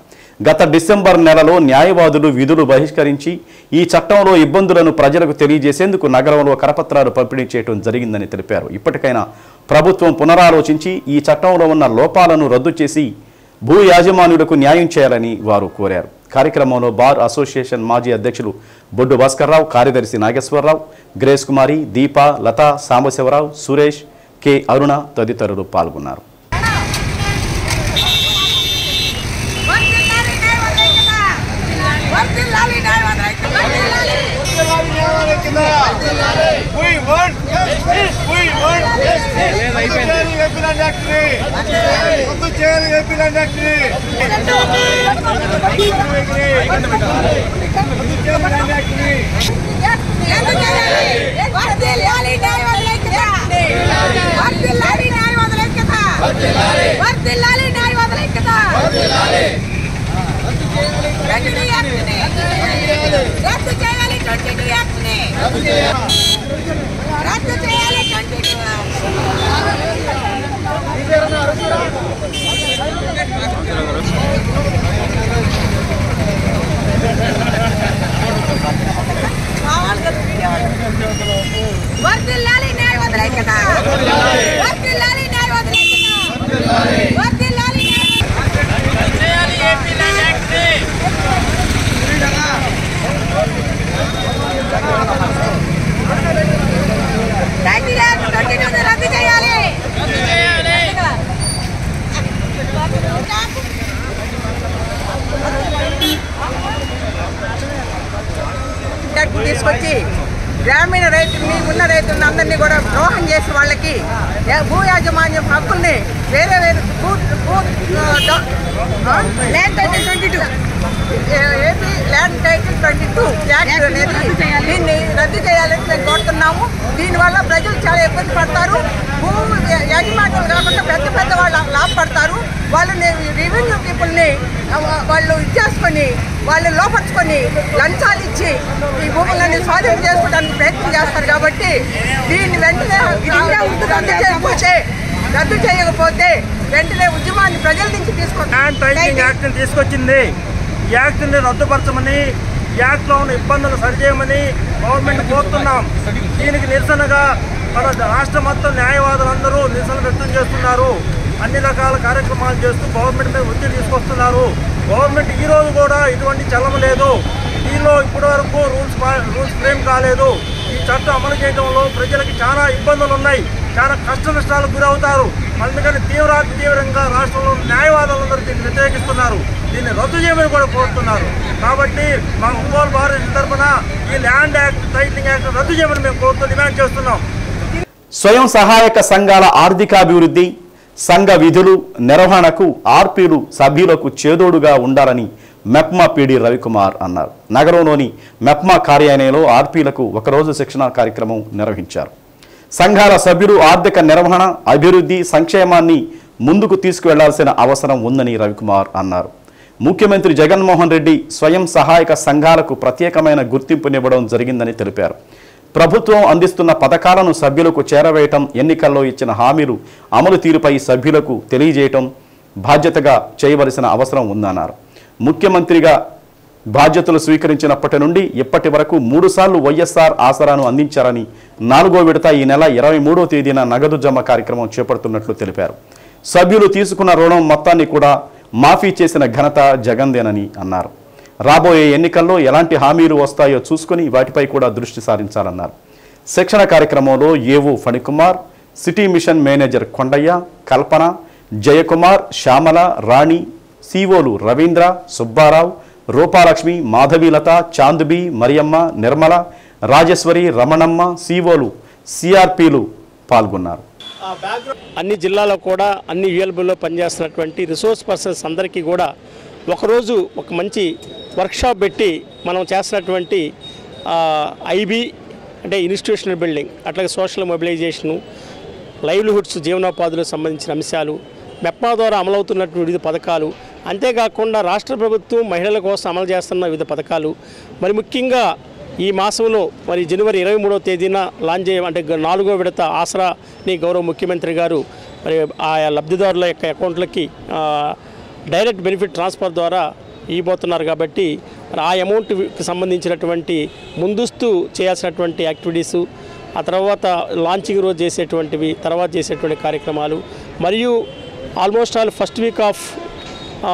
గత డిసెంబర్ నెలలో న్యాయవాదులు విధులు బహిష్కరించి ఈ చట్టంలో ఇబ్బందులను ప్రజలకు తెలియజేసేందుకు నగరంలో కరపత్రాలు పంపిణీ చేయడం జరిగిందని తెలిపారు. ఇప్పటికైనా ప్రభుత్వం పునరాలోచించి ఈ చట్టంలో ఉన్న లోపాలను రద్దు చేసి భూ యాజమాన్యులకు న్యాయం చేయాలని వారు కోరారు. కార్యక్రమంలో బార్ అసోసియేషన్ మాజీ అధ్యక్షులు బొడ్డు భాస్కర్రావు, కార్యదర్శి నాగేశ్వరరావు, గ్రేస్ కుమారి, దీప, లత, సాంబశివరావు, సురేష్, కె అరుణ తదితరులు పాల్గొన్నారు. తీసుకొచ్చి గ్రామీణ రైతుల్ని, ఉన్న రైతులను అందరినీ కూడా ద్రోహం చేసి వాళ్ళకి భూ యాజమాన్యం హక్కుల్ని వేరే వేరే land title 22 AP land title 22 act అనేది దీన్ని రద్దు చేయాలని మేము కోరుతున్నాము. దీనివల్ల ప్రజలు చాలా ఇబ్బంది పడతారు. భూ యాజమాన్యాలు కాకుండా పెద్ద పెద్ద వాళ్ళు లాభపడతారు. వాళ్ళు రెవెన్యూ పీపుల్ని వాళ్ళు ఇచ్చేసుకొని వాళ్ళు లోపరుచుకొని లంచాలు ఇచ్చి ఈ భూములన్నీ స్వాధీనం చేసుకోవడానికి ప్రయత్నం చేస్తారు. కాబట్టి దీన్ని వెంటనే రద్దు చేయకపోతే వెంటనే ఉద్యమాన్ని ప్రజల నుంచి తీసుకొచ్చింది. ఈ యాక్ట్ని రద్దుపరచమని, యాక్ట్లో ఉన్న ఇబ్బందులు సరిచేయమని గవర్నమెంట్ కోరుతున్నాం. దీనికి నిరసనగా మన రాష్ట్రం మొత్తం న్యాయవాదులందరూ నిరసన వ్యక్తం చేస్తున్నారు. అన్ని రకాల కార్యక్రమాలు చేస్తూ గవర్నమెంట్ మీద ఒత్తిడి తీసుకొస్తున్నారు. గవర్నమెంట్ ఈ రోజు కూడా ఇటువంటి చలనం లేదు. దీనిలో ఇప్పటి వరకు రూల్స్ ఫ్రేమ్ కాలేదు. ఈ చట్టం అమలు చేయడంలో ప్రజలకి చాలా ఇబ్బందులు ఉన్నాయి, చాలా కష్ట నష్టాలకు గురవుతారు. అందుకని తీవ్రంగా రాష్ట్రంలో న్యాయవాదులందరూ దీన్ని వ్యతిరేకిస్తున్నారు. దీన్ని రద్దు చేయమని కూడా కోరుతున్నారు. కాబట్టి మా ఒంగోలు బార్ తరఫున ఈ ల్యాండ్ యాక్ట్, టైటిలింగ్ యాక్ట్ రద్దు చేయమని మేము కోరుతూ డిమాండ్ చేస్తున్నాం. స్వయం సహాయక సంఘాల ఆర్థికాభివృద్ధి, సంఘ విధులు నిర్వహణకు ఆర్పీలు సభ్యులకు చేదోడుగా ఉండాలని మెప్మా పీడీ రవికుమార్ అన్నారు. నగరంలోని మెప్మా కార్యాలయంలో ఆర్పీలకు ఒకరోజు శిక్షణ కార్యక్రమం నిర్వహించారు. సంఘాల సభ్యులు ఆర్థిక నిర్వహణ, అభివృద్ధి, సంక్షేమాన్ని ముందుకు తీసుకువెళ్లాల్సిన అవసరం ఉందని రవికుమార్ అన్నారు. ముఖ్యమంత్రి జగన్మోహన్ రెడ్డి స్వయం సహాయక సంఘాలకు ప్రత్యేకమైన గుర్తింపునివ్వడం జరిగిందని తెలిపారు. ప్రభుత్వం అందిస్తున్న పథకాలను సభ్యులకు చేరవేయటం, ఎన్నికల్లో ఇచ్చిన హామీలు అమలు తీరుపై సభ్యులకు తెలియజేయటం బాధ్యతగా చేయవలసిన అవసరం ఉందన్నారు. ముఖ్యమంత్రిగా బాధ్యతలు స్వీకరించినప్పటి నుండి ఇప్పటి వరకు 3 సార్లు వైఎస్ఆర్ ఆసరాను అందించారని 4వ విడత ఈ నెల 23వ తేదీన నగదు జమ కార్యక్రమం చేపడుతున్నట్లు తెలిపారు. సభ్యులు తీసుకున్న రుణం మొత్తాన్ని కూడా మాఫీ చేసిన ఘనత జగన్దేనని అన్నారు. రాబోయే ఎన్నికల్లో ఎలాంటి హామీలు వస్తాయో చూసుకుని వాటిపై కూడా దృష్టి సారించాలన్నారు. శిక్షణ కార్యక్రమంలో AO Phanikumar, city mission manager Kondaiah, Kalpana, Jayakumar, Shyamala, Rani, సిఓలు రవీంద్ర, సుబ్బారావు, రూపాలక్ష్మి, మాధవీలత, చాందుబి, మరియమ్మ, నిర్మల, రాజేశ్వరి, రమణమ్మ, సిఓలు, సిఆర్పీలు పాల్గొన్నారు. అన్ని జిల్లాలో కూడా అన్ని యూఎల్బీలో పనిచేస్తున్నటువంటి రిసోర్స్ పర్సన్స్ అందరికీ కూడా ఒకరోజు ఒక మంచి వర్క్షాప్ పెట్టి మనం చేస్తున్నటువంటి ఐబీ అంటే ఇన్స్టిట్యూషనల్ బిల్డింగ్, అట్లాగే సోషల్ మొబిలైజేషను, లైవ్లీహుడ్స్ జీవనోపాధులకు సంబంధించిన అంశాలు, మెప్మా ద్వారా అమలవుతున్నటువంటి వివిధ పథకాలు, అంతేకాకుండా రాష్ట్ర ప్రభుత్వం మహిళల కోసం అమలు చేస్తున్న వివిధ పథకాలు, మరి ముఖ్యంగా ఈ మాసంలో మరి జనవరి 23వ తేదీన లాంచ్ అంటే 4వ విడత ఆసరాని గౌరవ ముఖ్యమంత్రి గారు మరి ఆయా లబ్ధిదారుల యొక్క అకౌంట్లకి డైరెక్ట్ బెనిఫిట్ ట్రాన్స్ఫర్ ద్వారా ఇవ్వబోతున్నారు. కాబట్టి ఆ అమౌంట్కి సంబంధించినటువంటి ముందస్తు చేయాల్సినటువంటి యాక్టివిటీసు, ఆ తర్వాత లాంచింగ్ రోజు చేసేటువంటివి, తర్వాత చేసేటువంటి కార్యక్రమాలు, మరియు almost all first week off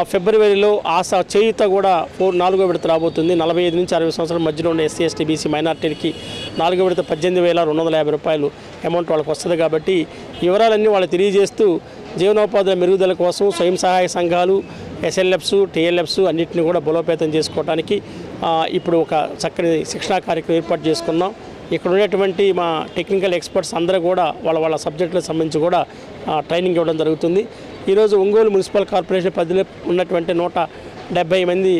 ఫిబ్రవరిలో ఆశా చేయుత కూడా 4వ విడత రాబోతుంది. 45 నుంచి 60 సంవత్సరాల మధ్యలో ఉన్న ఎస్సీ ఎస్టీ బీసీ మైనార్టీలకి 4వ విడత 18,250 రూపాయలు అమౌంట్ వాళ్ళకి వస్తుంది. కాబట్టి వివరాలన్నీ వాళ్ళు తెలియజేస్తూ జీవనోపాధుల మెరుగుదల కోసం స్వయం సహాయ సంఘాలు, ఎస్ఎల్ఎఫ్స్, టీఎల్ఎఫ్స్ అన్నింటినీ కూడా బలోపేతం చేసుకోవడానికి ఇప్పుడు ఒక చక్కని శిక్షణా కార్యక్రమం ఏర్పాటు చేసుకున్నాం. ఇక్కడ ఉన్నటువంటి మా టెక్నికల్ ఎక్స్పర్ట్స్ అందరూ కూడా వాళ్ళ సబ్జెక్టులకు సంబంధించి కూడా ట్రైనింగ్ ఇవ్వడం జరుగుతుంది. ఈరోజు ఒంగోలు మున్సిపల్ కార్పొరేషన్ పరిధిలో ఉన్నటువంటి 170 మంది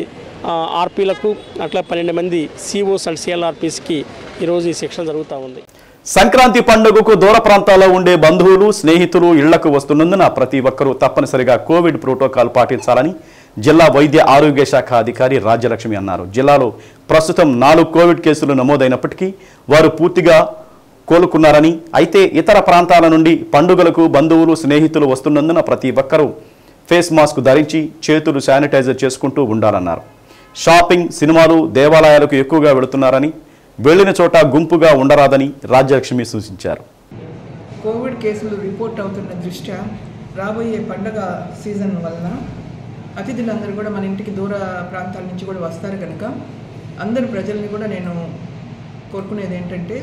ఆర్పీలకు, అట్లా 12 మంది సిఓస్ అండ్ సిఎల్ఆర్పీస్కి ఈరోజు ఈ శిక్షణ జరుగుతూ ఉంది. సంక్రాంతి పండుగకు దూర ప్రాంతాల్లో ఉండే బంధువులు, స్నేహితులు ఇళ్లకు వస్తున్నందున ప్రతి ఒక్కరూ తప్పనిసరిగా కోవిడ్ ప్రోటోకాల్ పాటించాలని జిల్లా వైద్య ఆరోగ్య శాఖ అధికారి రాజ్యలక్ష్మి అన్నారు. జిల్లాలో ప్రస్తుతం 4 కోవిడ్ కేసులు నమోదైనప్పటికీ వారు పూర్తిగా కోలుకున్నారని, అయితే ఇతర ప్రాంతాల నుండి పండుగలకు బంధువులు, స్నేహితులు వస్తున్నందున ప్రతి ఒక్కరూ ఫేస్ మాస్క్ ధరించి చేతులు శానిటైజర్ చేసుకుంటూ ఉండాలన్నారు. షాపింగ్, సినిమాలు, దేవాలయాలకు ఎక్కువగా వెళుతున్నారని, వెళ్లిన చోట గుంపుగా ఉండరాదని రాజ్యలక్ష్మి సూచించారు. కోవిడ్ కేసులు రిపోర్ట్ అవుతున్న దృష్ట్యా రాబోయే పండుగ సీజన్ వలన అతిథులందరూ కూడా మన ఇంటికి దూర ప్రాంతాల నుంచి కూడా వస్తారు కనుక అందరు ప్రజల్ని కూడా నేను కోరుకునేది ఏంటంటే,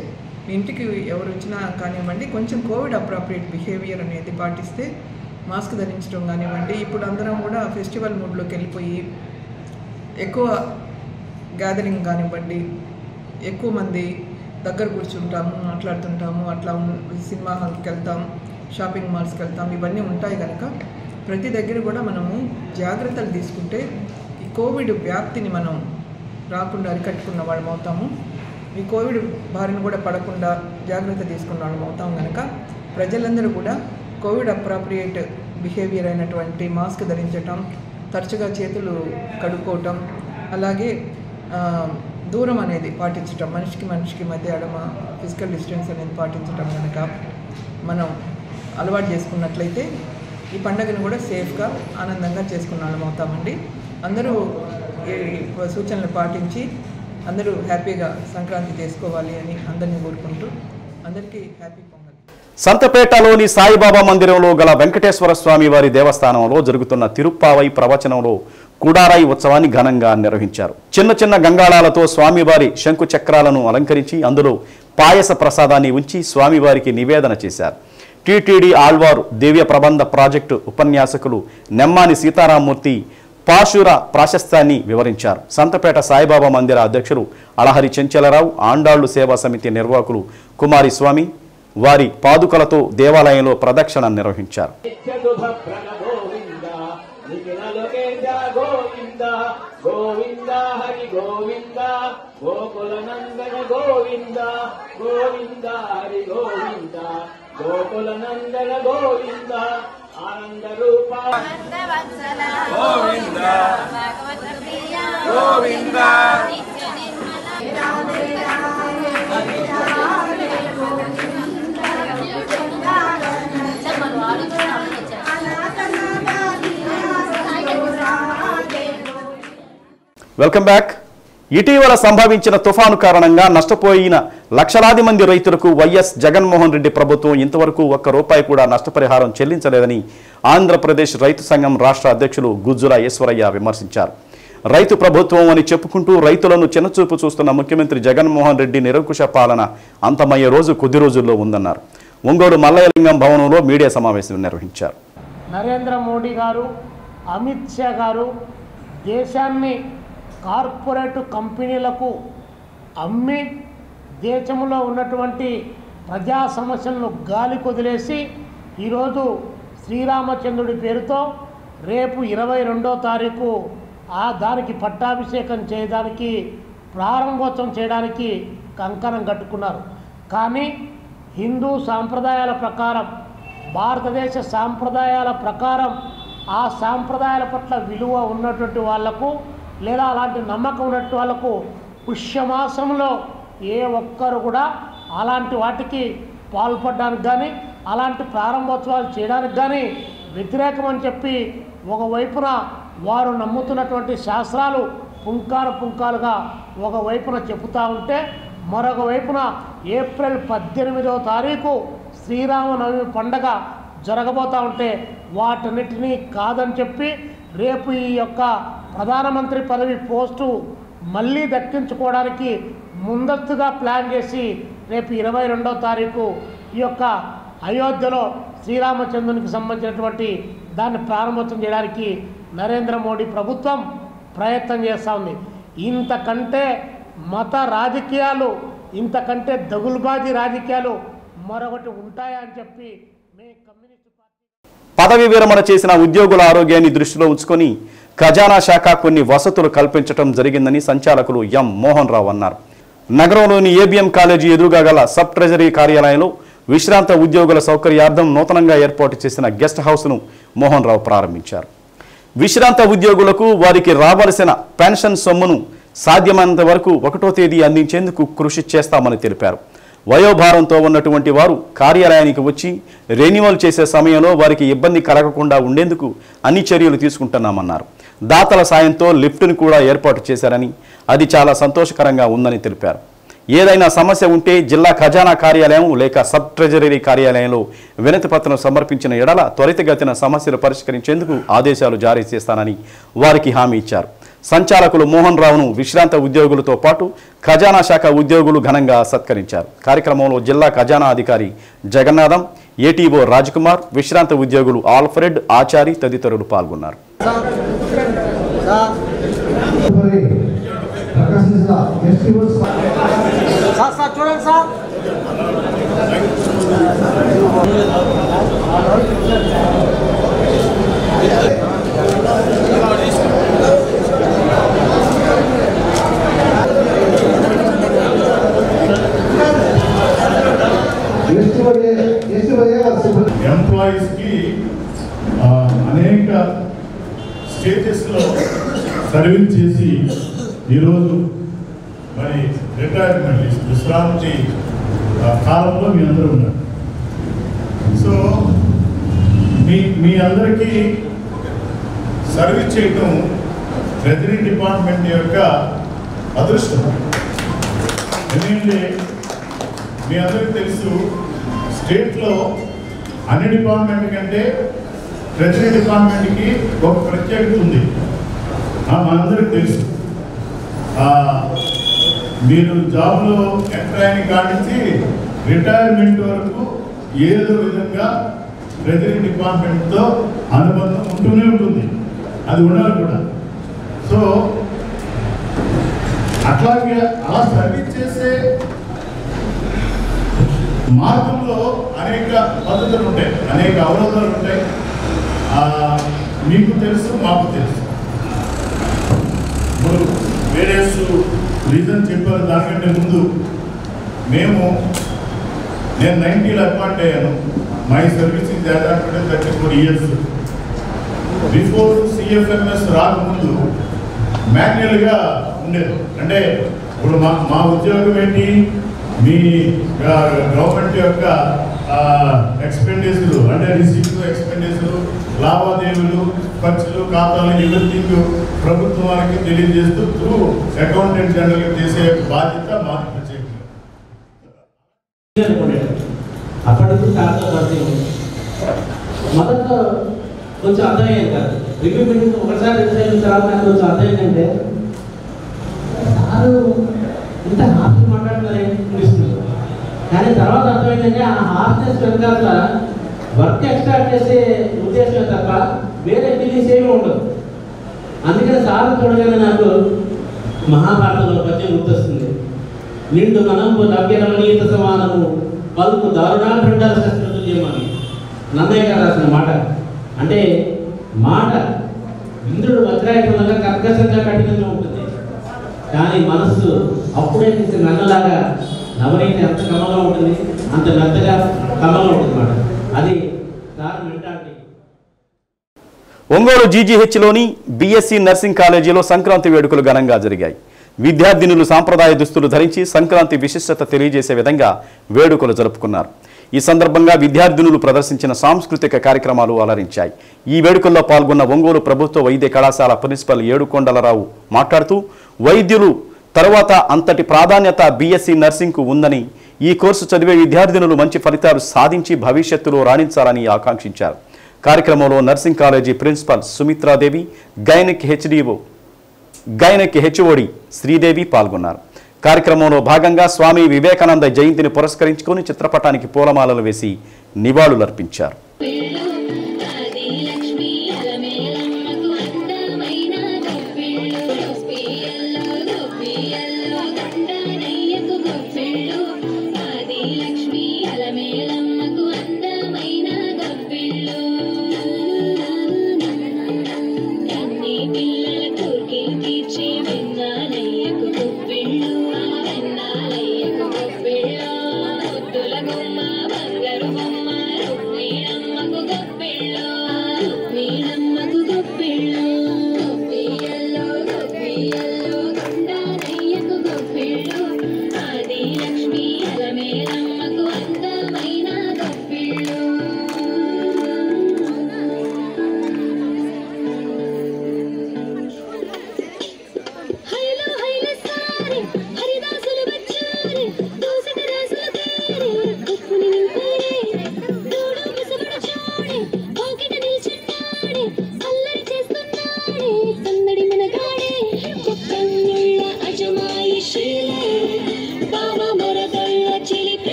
మీ ఇంటికి ఎవరు వచ్చినా కానివ్వండి కొంచెం కోవిడ్ అప్రాప్రియేట్ బిహేవియర్ అనేది పాటిస్తే, మాస్క్ ధరించడం కానివ్వండి. ఇప్పుడు అందరం కూడా ఫెస్టివల్ మూడ్లోకి వెళ్ళిపోయి ఎక్కువ గ్యాదరింగ్ కానివ్వండి, ఎక్కువ మంది దగ్గర కూర్చుంటాము, మాట్లాడుతుంటాము, అట్లా సినిమా హాల్కి వెళ్తాం, షాపింగ్ మాల్స్కి వెళ్తాం, ఇవన్నీ ఉంటాయి కనుక ప్రతి దగ్గర కూడా మనము జాగ్రత్తలు తీసుకుంటే ఈ కోవిడ్ వ్యాప్తిని మనం రాకుండా అరికట్టుకున్న వాళ్ళం అవుతాము. ఈ కోవిడ్ బారిన కూడా పడకుండా జాగ్రత్త తీసుకున్న వాళ్ళం అవుతాం కనుక ప్రజలందరూ కూడా కోవిడ్ అప్రాప్రియేట్ బిహేవియర్ అయినటువంటి మాస్క్ ధరించటం, తరచుగా చేతులు కడుక్కోవటం, అలాగే దూరం అనేది పాటించటం, మనిషికి మధ్య ఎడమ ఫిజికల్ డిస్టెన్స్ అనేది పాటించటం కనుక మనం అలవాటు చేసుకున్నట్లయితే ఈ పండుగను కూడా సేఫ్గా ఆనందంగా చేసుకున్న వాళ్ళం అవుతామండి. అందరూ ఈ సూచనలు పాటించి అందరూ హ్యాపీగా సంక్రాంతి చేసుకోవాలి అని అందరినీ కోరుకుంటూ అందరికీ హ్యాపీ పొంగల్. సంతపేటలోని సాయిబాబా మందిరంలో గల వెంకటేశ్వర స్వామి వారి దేవస్థానంలో జరుగుతున్న తిరుప్పావై ప్రవచనంలో కుడారాయి ఉత్సవాన్ని ఘనంగా నిర్వహించారు. చిన్న చిన్న గంగాళాలతో స్వామివారి శంకు చక్రాలను అలంకరించి అందులో పాయస ప్రసాదాన్ని ఉంచి స్వామివారికి నివేదన చేశారు. టీటీడీ ఆళ్వారు దివ్య ప్రబంధ ప్రాజెక్టు ఉపన్యాసకులు నెమ్మాని సీతారామూర్తి పాశుర ప్రాశస్త్యాన్ని వివరించారు. సంతపేట సాయిబాబా మందిర అధ్యక్షులు అళహరి చెంచలరావు, ఆండాళ్లు సేవా సమితి నిర్వాహకులు కుమారి స్వామి వారి పాదుకలతో దేవాలయంలో ప్రదక్షిణ నిర్వహించారు. గోకులనందన గోవింద ఆనంద రూప గోవింద గోవింద వెల్కమ్ బ్యాక్. ఇటీవల సంభవించిన తుఫాను కారణంగా నష్టపోయిన లక్షలాది మంది రైతులకు వైఎస్ జగన్మోహన్ రెడ్డి ప్రభుత్వం ఇంతవరకు ₹1 కూడా నష్టపరిహారం చెల్లించలేదని ఆంధ్రప్రదేశ్ రైతు సంఘం రాష్ట్ర అధ్యక్షులు గుజ్జుల ఈశ్వరయ్య విమర్శించారు. రైతు ప్రభుత్వం అని చెప్పుకుంటూ రైతులను చిన్నచూపు చూస్తున్న ముఖ్యమంత్రి జగన్మోహన్ రెడ్డి నిరంకుశ పాలన అంతమయ్యే రోజు కొద్ది రోజుల్లో ఉందన్నారు. ఒంగోలు మల్లయ్యలింగం భవనంలో మీడియా సమావేశం నిర్వహించారు. నరేంద్ర మోడీ గారు, అమిత్ షా గారు దేశాన్ని కార్పొరేట్ కంపెనీలకు అమ్మి దేశంలో ఉన్నటువంటి ప్రజా సమస్యలను గాలి కొదిలేసి ఈరోజు శ్రీరామచంద్రుడి పేరుతో రేపు 22వ తారీఖు దానికి పట్టాభిషేకం చేయడానికి ప్రారంభోత్సవం చేయడానికి కంకణం కట్టుకున్నారు. కానీ హిందూ సాంప్రదాయాల ప్రకారం, భారతదేశ సాంప్రదాయాల ప్రకారం ఆ సాంప్రదాయాల పట్ల విలువ ఉన్నటువంటి వాళ్లకు లేదా అలాంటి నమ్మకం ఉన్నటువంటి వాళ్లకు పుష్యమాసంలో ఏ ఒక్కరు కూడా అలాంటి వాటికి పాల్పడడానికి కానీ అలాంటి ప్రారంభోత్సవాలు చేయడానికి కానీ వ్యతిరేకం అని చెప్పి ఒకవైపున వారు నమ్ముతున్నటువంటి శాస్త్రాలు పుంకాలుగా ఒకవైపున చెబుతూ ఉంటే మరొక వైపున ఏప్రిల్ 18వ తారీఖు శ్రీరామనవమి పండగ జరగబోతూ ఉంటే వాటన్నిటినీ కాదని చెప్పి రేపు ఈ యొక్క ప్రధానమంత్రి పదవి పోస్టు మళ్ళీ దక్కించుకోవడానికి ముందస్తుగా ప్లాన్ చేసి రేపు 22వ తారీఖు ఈ యొక్క అయోధ్యలో శ్రీరామచంద్రునికి సంబంధించినటువంటి దాన్ని ప్రారంభోత్సవం చేయడానికి నరేంద్ర మోడీ ప్రభుత్వం ప్రయత్నం చేస్తూ ఉంది. ఇంతకంటే మత రాజకీయాలు, ఇంతకంటే దగులుబాజీ రాజకీయాలు మరొకటి ఉంటాయా అని చెప్పి పదవి విరమణ చేసిన ఉద్యోగుల ఆరోగ్యాన్ని దృష్టిలో ఉంచుకొని ఖజానా శాఖ కొన్ని వసతులు కల్పించడం జరిగిందని సంచాలకులు ఎం మోహన్ రావు అన్నారు. నగరంలోని ఏబిఎం కాలేజీ ఎదురుగా గల సబ్ ట్రెజరీ కార్యాలయంలో విశ్రాంత ఉద్యోగుల సౌకర్యార్థం నూతనంగా ఏర్పాటు చేసిన గెస్ట్ హౌస్ను మోహన్ రావు ప్రారంభించారు. విశ్రాంత ఉద్యోగులకు వారికి రావాల్సిన పెన్షన్ సొమ్మును సాధ్యమైనంత వరకు 1వ తేదీ అందించేందుకు కృషి చేస్తామని తెలిపారు. వయోభారంతో ఉన్నటువంటి వారు కార్యాలయానికి వచ్చి రెన్యువల్ చేసే సమయంలో వారికి ఇబ్బంది కలగకుండా ఉండేందుకు అన్ని చర్యలు తీసుకుంటున్నామన్నారు. దాతల సాయంతో లిఫ్ట్ను కూడా ఏర్పాటు చేశారని అది చాలా సంతోషకరంగా ఉందని తెలిపారు. ఏదైనా సమస్య ఉంటే జిల్లా ఖజానా కార్యాలయం లేక సబ్ ట్రెజరీ కార్యాలయంలో వినతి పత్రం సమర్పించిన ఎడల త్వరితగతిన సమస్యలు పరిష్కరించేందుకు ఆదేశాలు జారీ చేస్తానని వారికి హామీ ఇచ్చారు. సంచాలకులు మోహన్ రావును విశ్రాంత ఉద్యోగులతో పాటు ఖజానా శాఖ ఉద్యోగులు ఘనంగా సత్కరించారు. కార్యక్రమంలో జిల్లా ఖజానా అధికారి జగన్నాథం, ఏటీఓ రాజ్కుమార్, విశ్రాంత ఉద్యోగులు ఆల్ఫ్రెడ్, ఆచారి తదితరులు పాల్గొన్నారు. ఎంప్లాయీస్ కి అనేక స్టేజెస్ లో సర్వీస్ చేసి ఈరోజు మరి రిటైర్మెంట్ విశ్రాంతి కాలంలో మీ అందరూ ఉన్నారు. సో మీ అందరికీ సర్వీస్ చేయటం ట్రెజరీ డిపార్ట్మెంట్ యొక్క అదృష్టం. ఎందుకంటే మీ అందరికీ తెలుసు, స్టేట్లో అన్ని డిపార్ట్మెంట్ కంటే ట్రెజరీ డిపార్ట్మెంట్కి ఒక ప్రత్యేకత ఉంది, మనందరికీ తెలుసు. మీరు జాబ్లో ఎంటర్ అయిన కాడి నుంచి రిటైర్మెంట్ వరకు ఏదో విధంగా ట్రెజరీ డిపార్ట్మెంట్తో అనుబంధం ఉంటూనే ఉంటుంది, అది ఉండాలి కూడా. సో అట్లాగే అలా సర్వీస్ చేసే మార్గంలో అనేక పద్ధతులు ఉంటాయి, అనేక అవరోధాలు ఉంటాయి. మీకు తెలుసు, మాకు తెలుసు. ఇప్పుడు వేరియస్ రీజన్ చెప్పారు. దానికంటే ముందు నేను 90లో అపాయింట్ అయ్యాను. My service is 34 years. Before CFMS రాకముందు మాన్యువల్గా ఉండేది. అంటే ఇప్పుడు మా ఉద్యోగం ఏంటి, మీ గవర్నమెంట్ యొక్క ఎక్స్పెండిచర్లు అంటే రిసీప్ట్ ఎక్స్పెండిచర్లు, లావాదేవీలు, ఖర్చులు, ఖాతాలు, ఎవ్రీథింగ్ ప్రభుత్వానికి తెలియజేస్తూ త్రూ అకౌంటెంట్ జనరల్గా చేసే బాధ్యత మాకు ప్రత్యేకంగా. అప్పటికి చాలా పరిచయం మొదట్లో కొంచెం అర్థమయ్యేది కాదు. రివ్యూ మీటింగ్ ఒకసారి రెండు తర్వాత నాకు కొంచెం అర్థమైందంటే సారు ఇంత హార్ష్ మాట్లాడుతున్నారే అనిపిస్తుంది. కానీ తర్వాత అర్థమైందంటే ఆ హార్ష్నెస్ వెనకాల వర్క్ ఎక్స్ట్రాక్ట్ చేసే ఉద్దేశమే తప్ప వేరే ఫీలింగ్స్ ఏమీ ఉండదు. అందుకని సార్ చూడగానే నాకు మహాభారతంలో పద్యం గుర్తొస్తుంది. నిండు మనంపు నవ్య రమణీయత సమానము పలుకు దారుణాభండాల శస్త్రతుల్యమని నన్నయ్య గారు రాసిన మాట. అంటే మాట ఇంద్రుడు వజ్రాయుధంగా కర్కశంగా కఠినంగా ఉంటుంది, కానీ మనస్సు అప్పుడే తీసిన నన్నలాగా నవనీతి ఎంత కమలం ఉంటుంది, అంత మెత్తగా కమలం ఉంటుంది మాట. అది సార్ మెంటాలిటీ. ఒంగోలు జీజీహెచ్లోని బీఎస్సీ నర్సింగ్ కాలేజీలో సంక్రాంతి వేడుకలు ఘనంగా జరిగాయి. విద్యార్థినులు సాంప్రదాయ దుస్తులు ధరించి సంక్రాంతి విశిష్టత తెలియజేసే విధంగా వేడుకలు జరుపుకున్నారు. ఈ సందర్భంగా విద్యార్థినులు ప్రదర్శించిన సాంస్కృతిక కార్యక్రమాలు అలరించాయి. ఈ వేడుకల్లో పాల్గొన్న ఒంగోలు ప్రభుత్వ వైద్య కళాశాల ప్రిన్సిపల్ ఏడుకొండలరావు మాట్లాడుతూ వైద్యులు తరువాత అంతటి ప్రాధాన్యత బీఎస్సీ నర్సింగ్కు ఉందని, ఈ కోర్సు చదివే విద్యార్థినులు మంచి ఫలితాలు సాధించి భవిష్యత్తులో రాణించాలని ఆకాంక్షించారు. కార్యక్రమంలో nursing college principal Sumitradevi, gynaec HOD Sridevi పాల్గొన్నారు. కార్యక్రమంలో భాగంగా స్వామి వివేకానంద జయంతిని పురస్కరించుకుని చిత్రపటానికి పూలమాలలు వేసి నివాళులర్పించారు.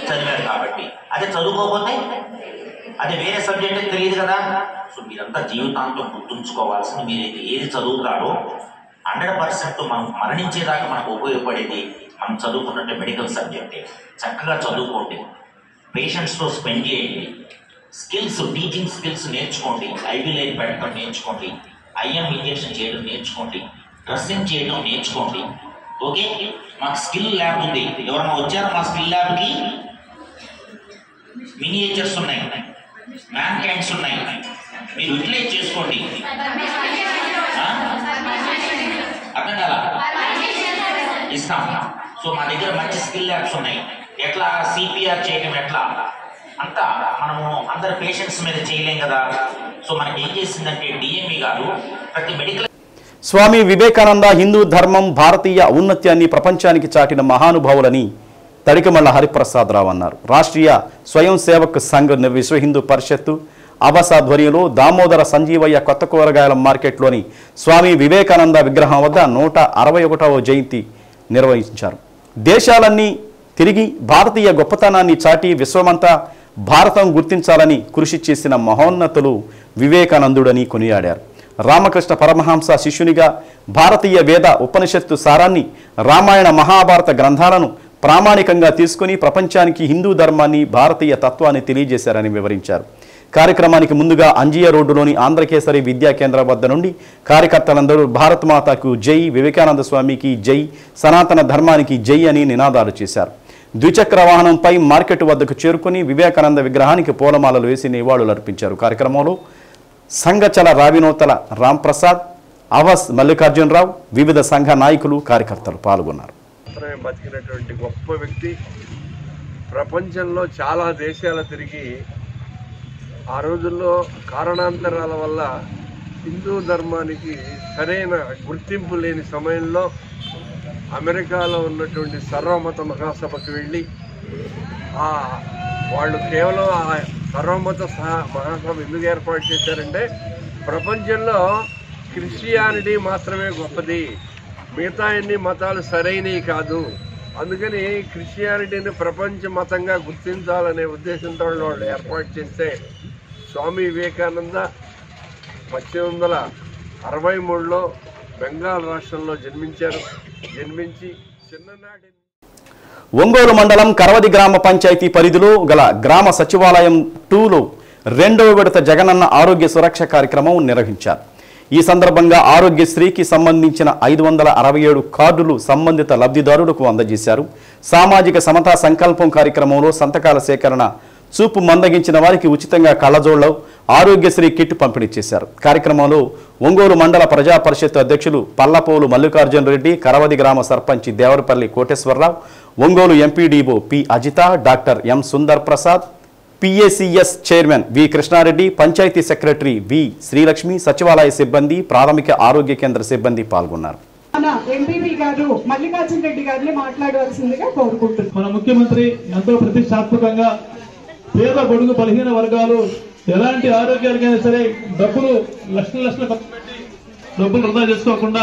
చదివారు కాబట్టి అదే చదువుకోకపోతే అది వేరే సబ్జెక్ట్ తెలియదు కదా. సో మీరంతా జీవితాంతం గుర్తుంచుకోవాల్సింది, మీరు ఏది చదువుతారో 100% మనం మరణించేదాకా మనకు ఉపయోగపడేది మనం చదువుకున్నట్టే మెడికల్ సబ్జెక్టే. చక్కగా చదువుకోండి, పేషెంట్స్తో స్పెండ్ చేయండి, స్కిల్స్ టీచింగ్ స్కిల్స్ నేర్చుకోండి, ఐవీ లైన్ పెట్టడం నేర్చుకోండి, ఐఎం ఇంజెక్షన్ చేయడం నేర్చుకోండి, డ్రెస్సింగ్ చేయడం నేర్చుకోండి. ఓకే, మాకు స్కిల్ ల్యాబ్ ఉంది, ఎవరైనా వచ్చారో మా స్కిల్ ల్యాబ్కి? మినియేచర్స్ ఉన్నాయి, మ్యాన్ క్యాండ్స్ ఉన్నాయి, మీరు యూటిలైజ్ చేసుకోండి. అర్థం కదా, ఇస్తాం. సో మా దగ్గర మంచి స్కిల్ ల్యాబ్స్ ఉన్నాయి. ఎట్లా సిపిఆర్ చేయడం, ఎట్లా అంతా మనము అందరు పేషెంట్స్ మీద చేయలేం కదా. సో మనకి ఏం చేసిందంటే డిఎంఈ గారు ప్రతి మెడికల్ స్వామి వివేకానంద హిందూ ధర్మం భారతీయ ఔన్నత్యాన్ని ప్రపంచానికి చాటిన మహానుభావులని తడికమల్ల హరిప్రసాదరావు అన్నారు. రాష్ట్రీయ స్వయం సేవక్ సంఘ్ విశ్వ హిందూ పరిషత్తు అవసాధ్వర్యంలో దామోదర సంజీవయ్య కొత్త కూరగాయల మార్కెట్లోని స్వామి వివేకానంద విగ్రహం వద్ద 161వ జయంతి నిర్వహించారు. దేశాలన్నీ తిరిగి భారతీయ గొప్పతనాన్ని చాటి విశ్వమంతా భారతం గుర్తించాలని కృషి చేసిన మహోన్నతులు వివేకానందుడని కొనియాడారు. రామకృష్ణ పరమహంస శిష్యునిగా భారతీయ వేద ఉపనిషత్తు సారాన్ని, రామాయణ మహాభారత గ్రంథాలను ప్రామాణికంగా తీసుకుని ప్రపంచానికి హిందూ ధర్మాన్ని భారతీయ తత్వాన్ని తెలియజేశారని వివరించారు. కార్యక్రమానికి ముందుగా అంజియా రోడ్డులోని ఆంధ్రకేసరి విద్యా కేంద్రం వద్ద నుండి కార్యకర్తలందరూ భారత్ మాతాకు జై, వివేకానంద స్వామికి జై, సనాతన ధర్మానికి జై అని నినాదాలు చేశారు. ద్విచక్ర వాహనంపై మార్కెట్ వద్దకు చేరుకుని వివేకానంద విగ్రహానికి పూలమాలలు వేసి నివాళులు అర్పించారు. కార్యక్రమంలో సంఘచల రావినోతల రాంప్రసాద్, అవస్ మల్లికార్జునరావు, వివిధ సంఘ నాయకులు, కార్యకర్తలు పాల్గొన్నారు. బతికినటువంటి గొప్ప వ్యక్తి. ప్రపంచంలో చాలా దేశాలు తిరిగి ఆ రోజుల్లో కారణాంతరాల వల్ల హిందూ ధర్మానికి సరైన గుర్తింపు లేని సమయంలో అమెరికాలో ఉన్నటువంటి సర్వమత మహాసభకు వెళ్ళి వాళ్ళు కేవలం ఆ సర్వమత మహాసభ ఎందుకు ఏర్పాటు చేశారంటే ప్రపంచంలో క్రిస్టియానిటీ మాత్రమే గొప్పది, మిగతా అన్ని మతాలు సరైనవి కాదు, అందుకని క్రిస్టియానిటీని ప్రపంచ మతంగా గుర్తించాలనే ఉద్దేశంతో వాళ్ళు ఏర్పాటు చేస్తే స్వామి వివేకానంద 1863లో బెంగాల్ రాష్ట్రంలో జన్మించి చిన్ననాటి ఒంగోలు మండలం కరవది గ్రామ పంచాయతీ పరిధిలో గల గ్రామ సచివాలయం 2లో 2వ విడత జగనన్న ఆరోగ్య సురక్ష కార్యక్రమం నిర్వహించారు. ఈ సందర్భంగా ఆరోగ్యశ్రీకి సంబంధించిన 567 కార్డులు సంబంధిత లబ్ధిదారులకు అందజేశారు. సామాజిక సమతా సంకల్పం కార్యక్రమంలో సంతకాల సేకరణ, చూపు మందగించిన వారికి ఉచితంగా కళ్ళజోళ్లు, ఆరోగ్యశ్రీ కిట్ పంపిణీ చేశారు. కార్యక్రమంలో ఒంగోలు మండల ప్రజా పరిషత్ అధ్యక్షులు పల్లపోలు మల్లికార్జున రెడ్డి, కరవది గ్రామ సర్పంచి Devarapalli Koteswararao, Ongole MPDO P Ajitha, doctor M Sundar Prasad, PACS chairman V Krishnareddy, panchayat secretary V Srilakshmi, సచివాలయ సిబ్బంది, ప్రాథమిక ఆరోగ్య కేంద్ర సిబ్బంది పాల్గొన్నారు. ఎంపీపీ గారు మల్లికార్జున రెడ్డి గారిని మాట్లాడవలసిందిగా కోరుకుంటున్నాను. మన ముఖ్యమంత్రి ఎంతో ప్రతిష్టాత్మకంగా పేద బడుగు బలహీన వర్గాలు ఎలాంటి ఆరోగ్యానికైనా సరే డబ్బులు లక్షల ఖర్చు పెట్టి డబ్బులు వృధా చేసుకోకుండా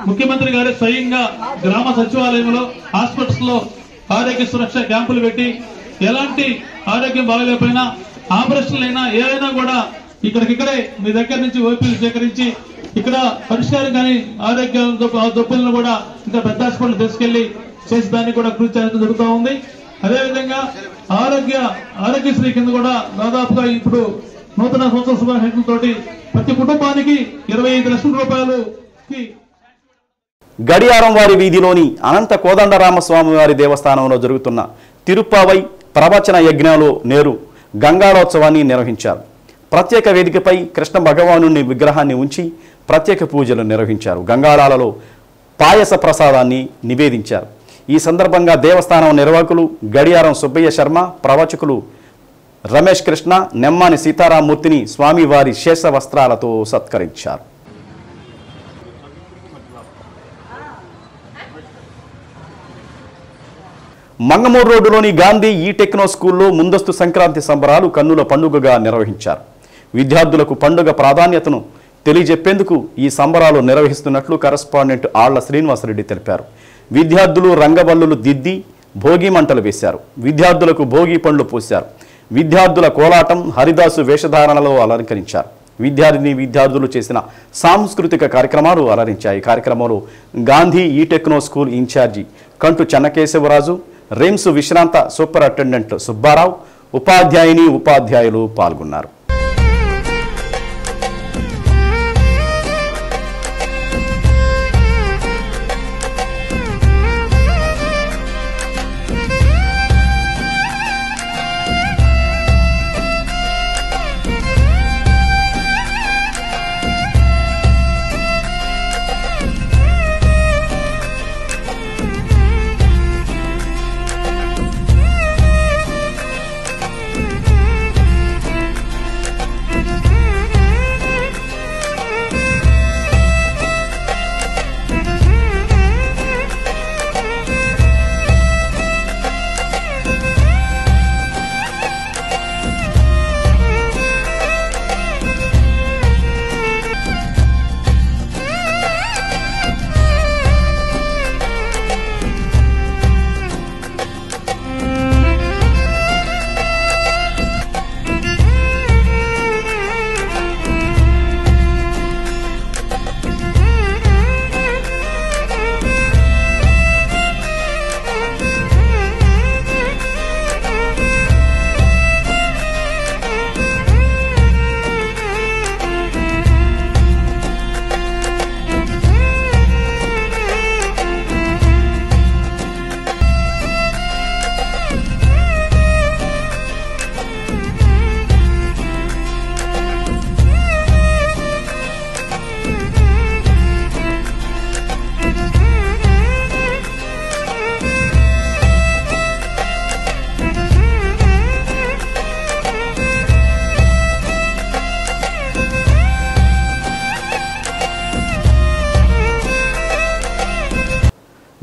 ముఖ్యమంత్రి గారే స్వయంగా గ్రామ సచివాలయంలో, హాస్పిటల్స్ లో ఆరోగ్య సురక్ష క్యాంపులు పెట్టి ఎలాంటి ఆరోగ్యం బాగలేకపోయినా, ఆపరేషన్లు అయినా ఏదైనా కూడా ఇక్కడికిక్కడే మీ దగ్గర నుంచి ఓపీలు సేకరించి ఇక్కడ పరిష్కారం కానీ ఆరోగ్య దొప్పులను కూడా ఇంకా పెద్ద హాస్పిటల్ తీసుకెళ్లి చేసి దాన్ని కూడా కృషి చేయడం జరుగుతూ ఉంది. అదేవిధంగా ఆరోగ్యశ్రీ కింద కూడా దాదాపుగా ఇప్పుడు నూతన సంవత్సర శుభాకాంక్షలతో ప్రతి కుటుంబానికి 25 లక్షల రూపాయలు. గడియారం వారి వీధిలోని అనంత కోదండరామస్వామి వారి దేవస్థానంలో జరుగుతున్న తిరుప్పావై ప్రవచన యజ్ఞంలో నేరు గంగాళోత్సవాన్ని నిర్వహించారు. ప్రత్యేక వేదికపై కృష్ణ భగవాను విగ్రహాన్ని ఉంచి ప్రత్యేక పూజలు నిర్వహించారు. గంగాళాలలో పాయస ప్రసాదాన్ని నివేదించారు. ఈ సందర్భంగా దేవస్థానం నిర్వాహకులు గడియారం సుబ్బయ్య శర్మ, ప్రవచకులు రమేష్ కృష్ణ, నెమ్మాని సీతారామూర్తిని స్వామివారి శేష వస్త్రాలతో సత్కరించారు. మంగమూరు రోడ్డులోని గాంధీ ఈ టెక్నో స్కూల్లో ముందస్తు సంక్రాంతి సంబరాలు కన్నుల పండుగగా నిర్వహించారు. విద్యార్థులకు పండుగ ప్రాధాన్యతను తెలియజెప్పేందుకు ఈ సంబరాలు నిర్వహిస్తున్నట్లు కరెస్పాండెంట్ ఆళ్ల శ్రీనివాసరెడ్డి తెలిపారు. విద్యార్థులు రంగవల్లులు దిద్ది భోగి మంటలు వేశారు. విద్యార్థులకు భోగి పండ్లు పోశారు. విద్యార్థుల కోలాటం, హరిదాసు వేషధారణలో అలంకరించారు. విద్యార్థులు చేసిన సాంస్కృతిక కార్యక్రమాలు అలరించాయి. కార్యక్రమంలో గాంధీ ఈ టెక్నో స్కూల్ ఇన్ఛార్జి కంటు చెన్నకేశవరాజు, రిమ్స్ విశ్రాంత సూపరింటెండెంట్ సుబ్బారావు, ఉపాధ్యాయులు పాల్గొన్నారు.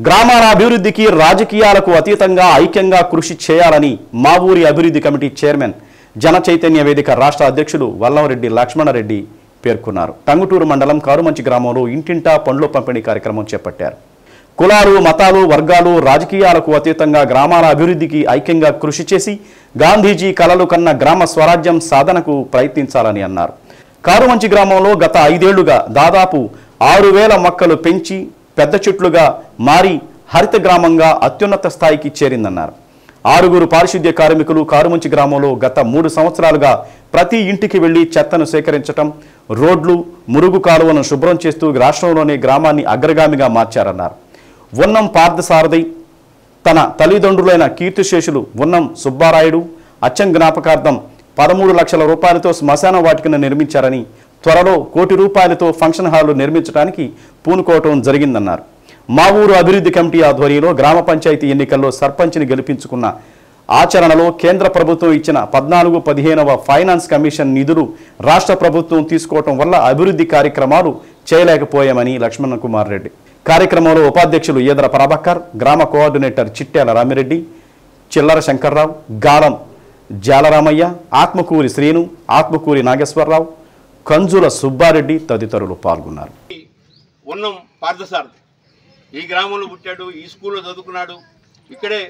గ్రామాల అభివృద్ధికి రాజకీయాలకు అతీతంగా ఐక్యంగా కృషి చేయాలని మా ఊరి అభివృద్ధి కమిటీ చైర్మన్ జన చైతన్య వేదిక రాష్ట్ర అధ్యక్షులు వల్లంరెడ్డి లక్ష్మణరెడ్డి పేర్కొన్నారు. టంగుటూరు మండలం కారుమంచి గ్రామంలో ఇంటింటా పండ్ల పంపిణీ కార్యక్రమం చేపట్టారు. కులాలు, మతాలు, వర్గాలు, రాజకీయాలకు అతీతంగా గ్రామాల అభివృద్ధికి ఐక్యంగా కృషి చేసి గాంధీజీ కలలు కన్న గ్రామ స్వరాజ్యం సాధనకు ప్రయత్నించాలని అన్నారు. కారుమంచి గ్రామంలో గత 5 ఏళ్లుగా దాదాపు 6000 మొక్కలు పెంచి పెద్ద చెట్లుగా మారి హరిత గ్రామంగా అత్యున్నత స్థాయికి చేరిందన్నారు. 6 పారిశుద్ధ్య కార్మికులు కారుమంచి గ్రామంలో గత 3 సంవత్సరాలుగా ప్రతి ఇంటికి వెళ్లి చెత్తను సేకరించడం, రోడ్లు, మురుగు కాలువను శుభ్రం చేస్తూ రాష్ట్రంలోనే గ్రామాన్ని అగ్రగామిగా మార్చారన్నారు. ఉన్నం పార్థసారథి తన తల్లిదండ్రులైన కీర్తిశేషులు ఉన్నం సుబ్బారాయుడు అచ్చం జ్ఞాపకార్థం 13 లక్షల రూపాయలతో శ్మశాన వాటికను నిర్మించారని, త్వరలో 1 కోటి రూపాయలతో ఫంక్షన్ హాలు నిర్మించడానికి పూనుకోవటం జరిగిందన్నారు. మా ఊరు అభివృద్ధి కమిటీ ఆధ్వర్యంలో గ్రామ పంచాయతీ ఎన్నికల్లో సర్పంచ్ని గెలిపించుకున్న ఆచరణలో కేంద్ర ప్రభుత్వం ఇచ్చిన 14-15వ ఫైనాన్స్ కమిషన్ నిధులు రాష్ట్ర ప్రభుత్వం తీసుకోవటం వల్ల అభివృద్ధి కార్యక్రమాలు చేయలేకపోయామని లక్ష్మణ కుమార్ రెడ్డి. కార్యక్రమంలో ఉపాధ్యక్షులు ఈదర ప్రభాకర్, గ్రామ కోఆర్డినేటర్ చిట్యాల రామిరెడ్డి, చిల్లర శంకర్రావు, గాలం జాలరామయ్య, ఆత్మకూరి శ్రీను, ఆత్మకూరి నాగేశ్వరరావు, కంజుల సుబ్బారెడ్డి తదితరులు పాల్గొన్నారు. ఉన్నం పార్థసారథి ఈ గ్రామంలో పుట్టాడు, ఈ స్కూల్లో చదువుకున్నాడు, ఇక్కడే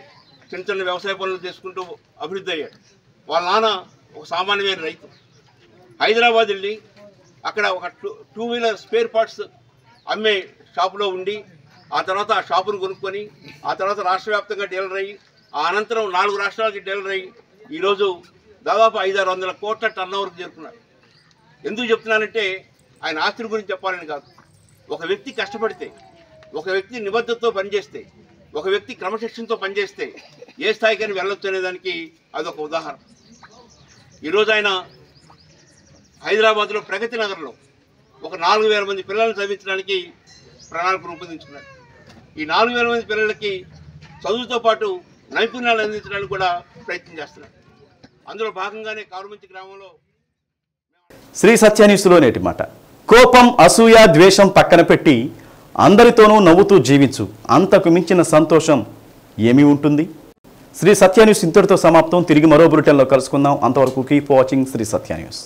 చిన్న చిన్న వ్యవసాయ పనులు చేసుకుంటూ అభివృద్ధి అయ్యాడు. వాళ్ళ నాన్న ఒక సామాన్యమైన రైతు. హైదరాబాద్ వెళ్ళి అక్కడ ఒక టూ వీలర్ స్పేర్ పార్ట్స్ అమ్మే షాపులో ఉండి ఆ తర్వాత ఆ షాపును కొనుక్కొని ఆ తర్వాత రాష్ట్ర వ్యాప్తంగా డీలర్ అయ్యి ఆ అనంతరం 4 రాష్ట్రాలకి డీలర్ అయ్యి ఈరోజు దాదాపు 500-600 కోట్ల టర్న్ ఓవర్కి చేరుకున్నాడు. ఎందుకు చెప్తున్నానంటే ఆయన ఆస్తి గురించి చెప్పాలని కాదు. ఒక వ్యక్తి కష్టపడితే, ఒక వ్యక్తి నిబద్ధతతో పనిచేస్తే, ఒక వ్యక్తి క్రమశిక్షణతో పనిచేస్తే ఏ స్థాయికైనా వెళ్ళొచ్చు అనేదానికి అదొక ఉదాహరణ. ఈరోజు ఆయన హైదరాబాద్లో ప్రగతి నగర్లో ఒక 4000 మంది పిల్లలను చదివించడానికి ప్రణాళిక రూపొందించుకున్నాడు. ఈ 4000 మంది పిల్లలకి చదువుతో పాటు నైపుణ్యాలు అందించడానికి కూడా ప్రయత్నం చేస్తున్నాడు. అందులో భాగంగానే కారుమంచి గ్రామంలో శ్రీ సత్య న్యూస్లో నేటి మాట. కోపం, అసూయ, ద్వేషం పక్కన పెట్టి అందరితోనూ నవ్వుతూ జీవించు, అంతకు మించిన సంతోషం ఏమీ ఉంటుంది. శ్రీ సత్య న్యూస్ ఇంతటితో సమాప్తం. తిరిగి మరో బులెటిన్లో కలుసుకుందాం. అంతవరకు కీప్ వాచింగ్ శ్రీ సత్య న్యూస్.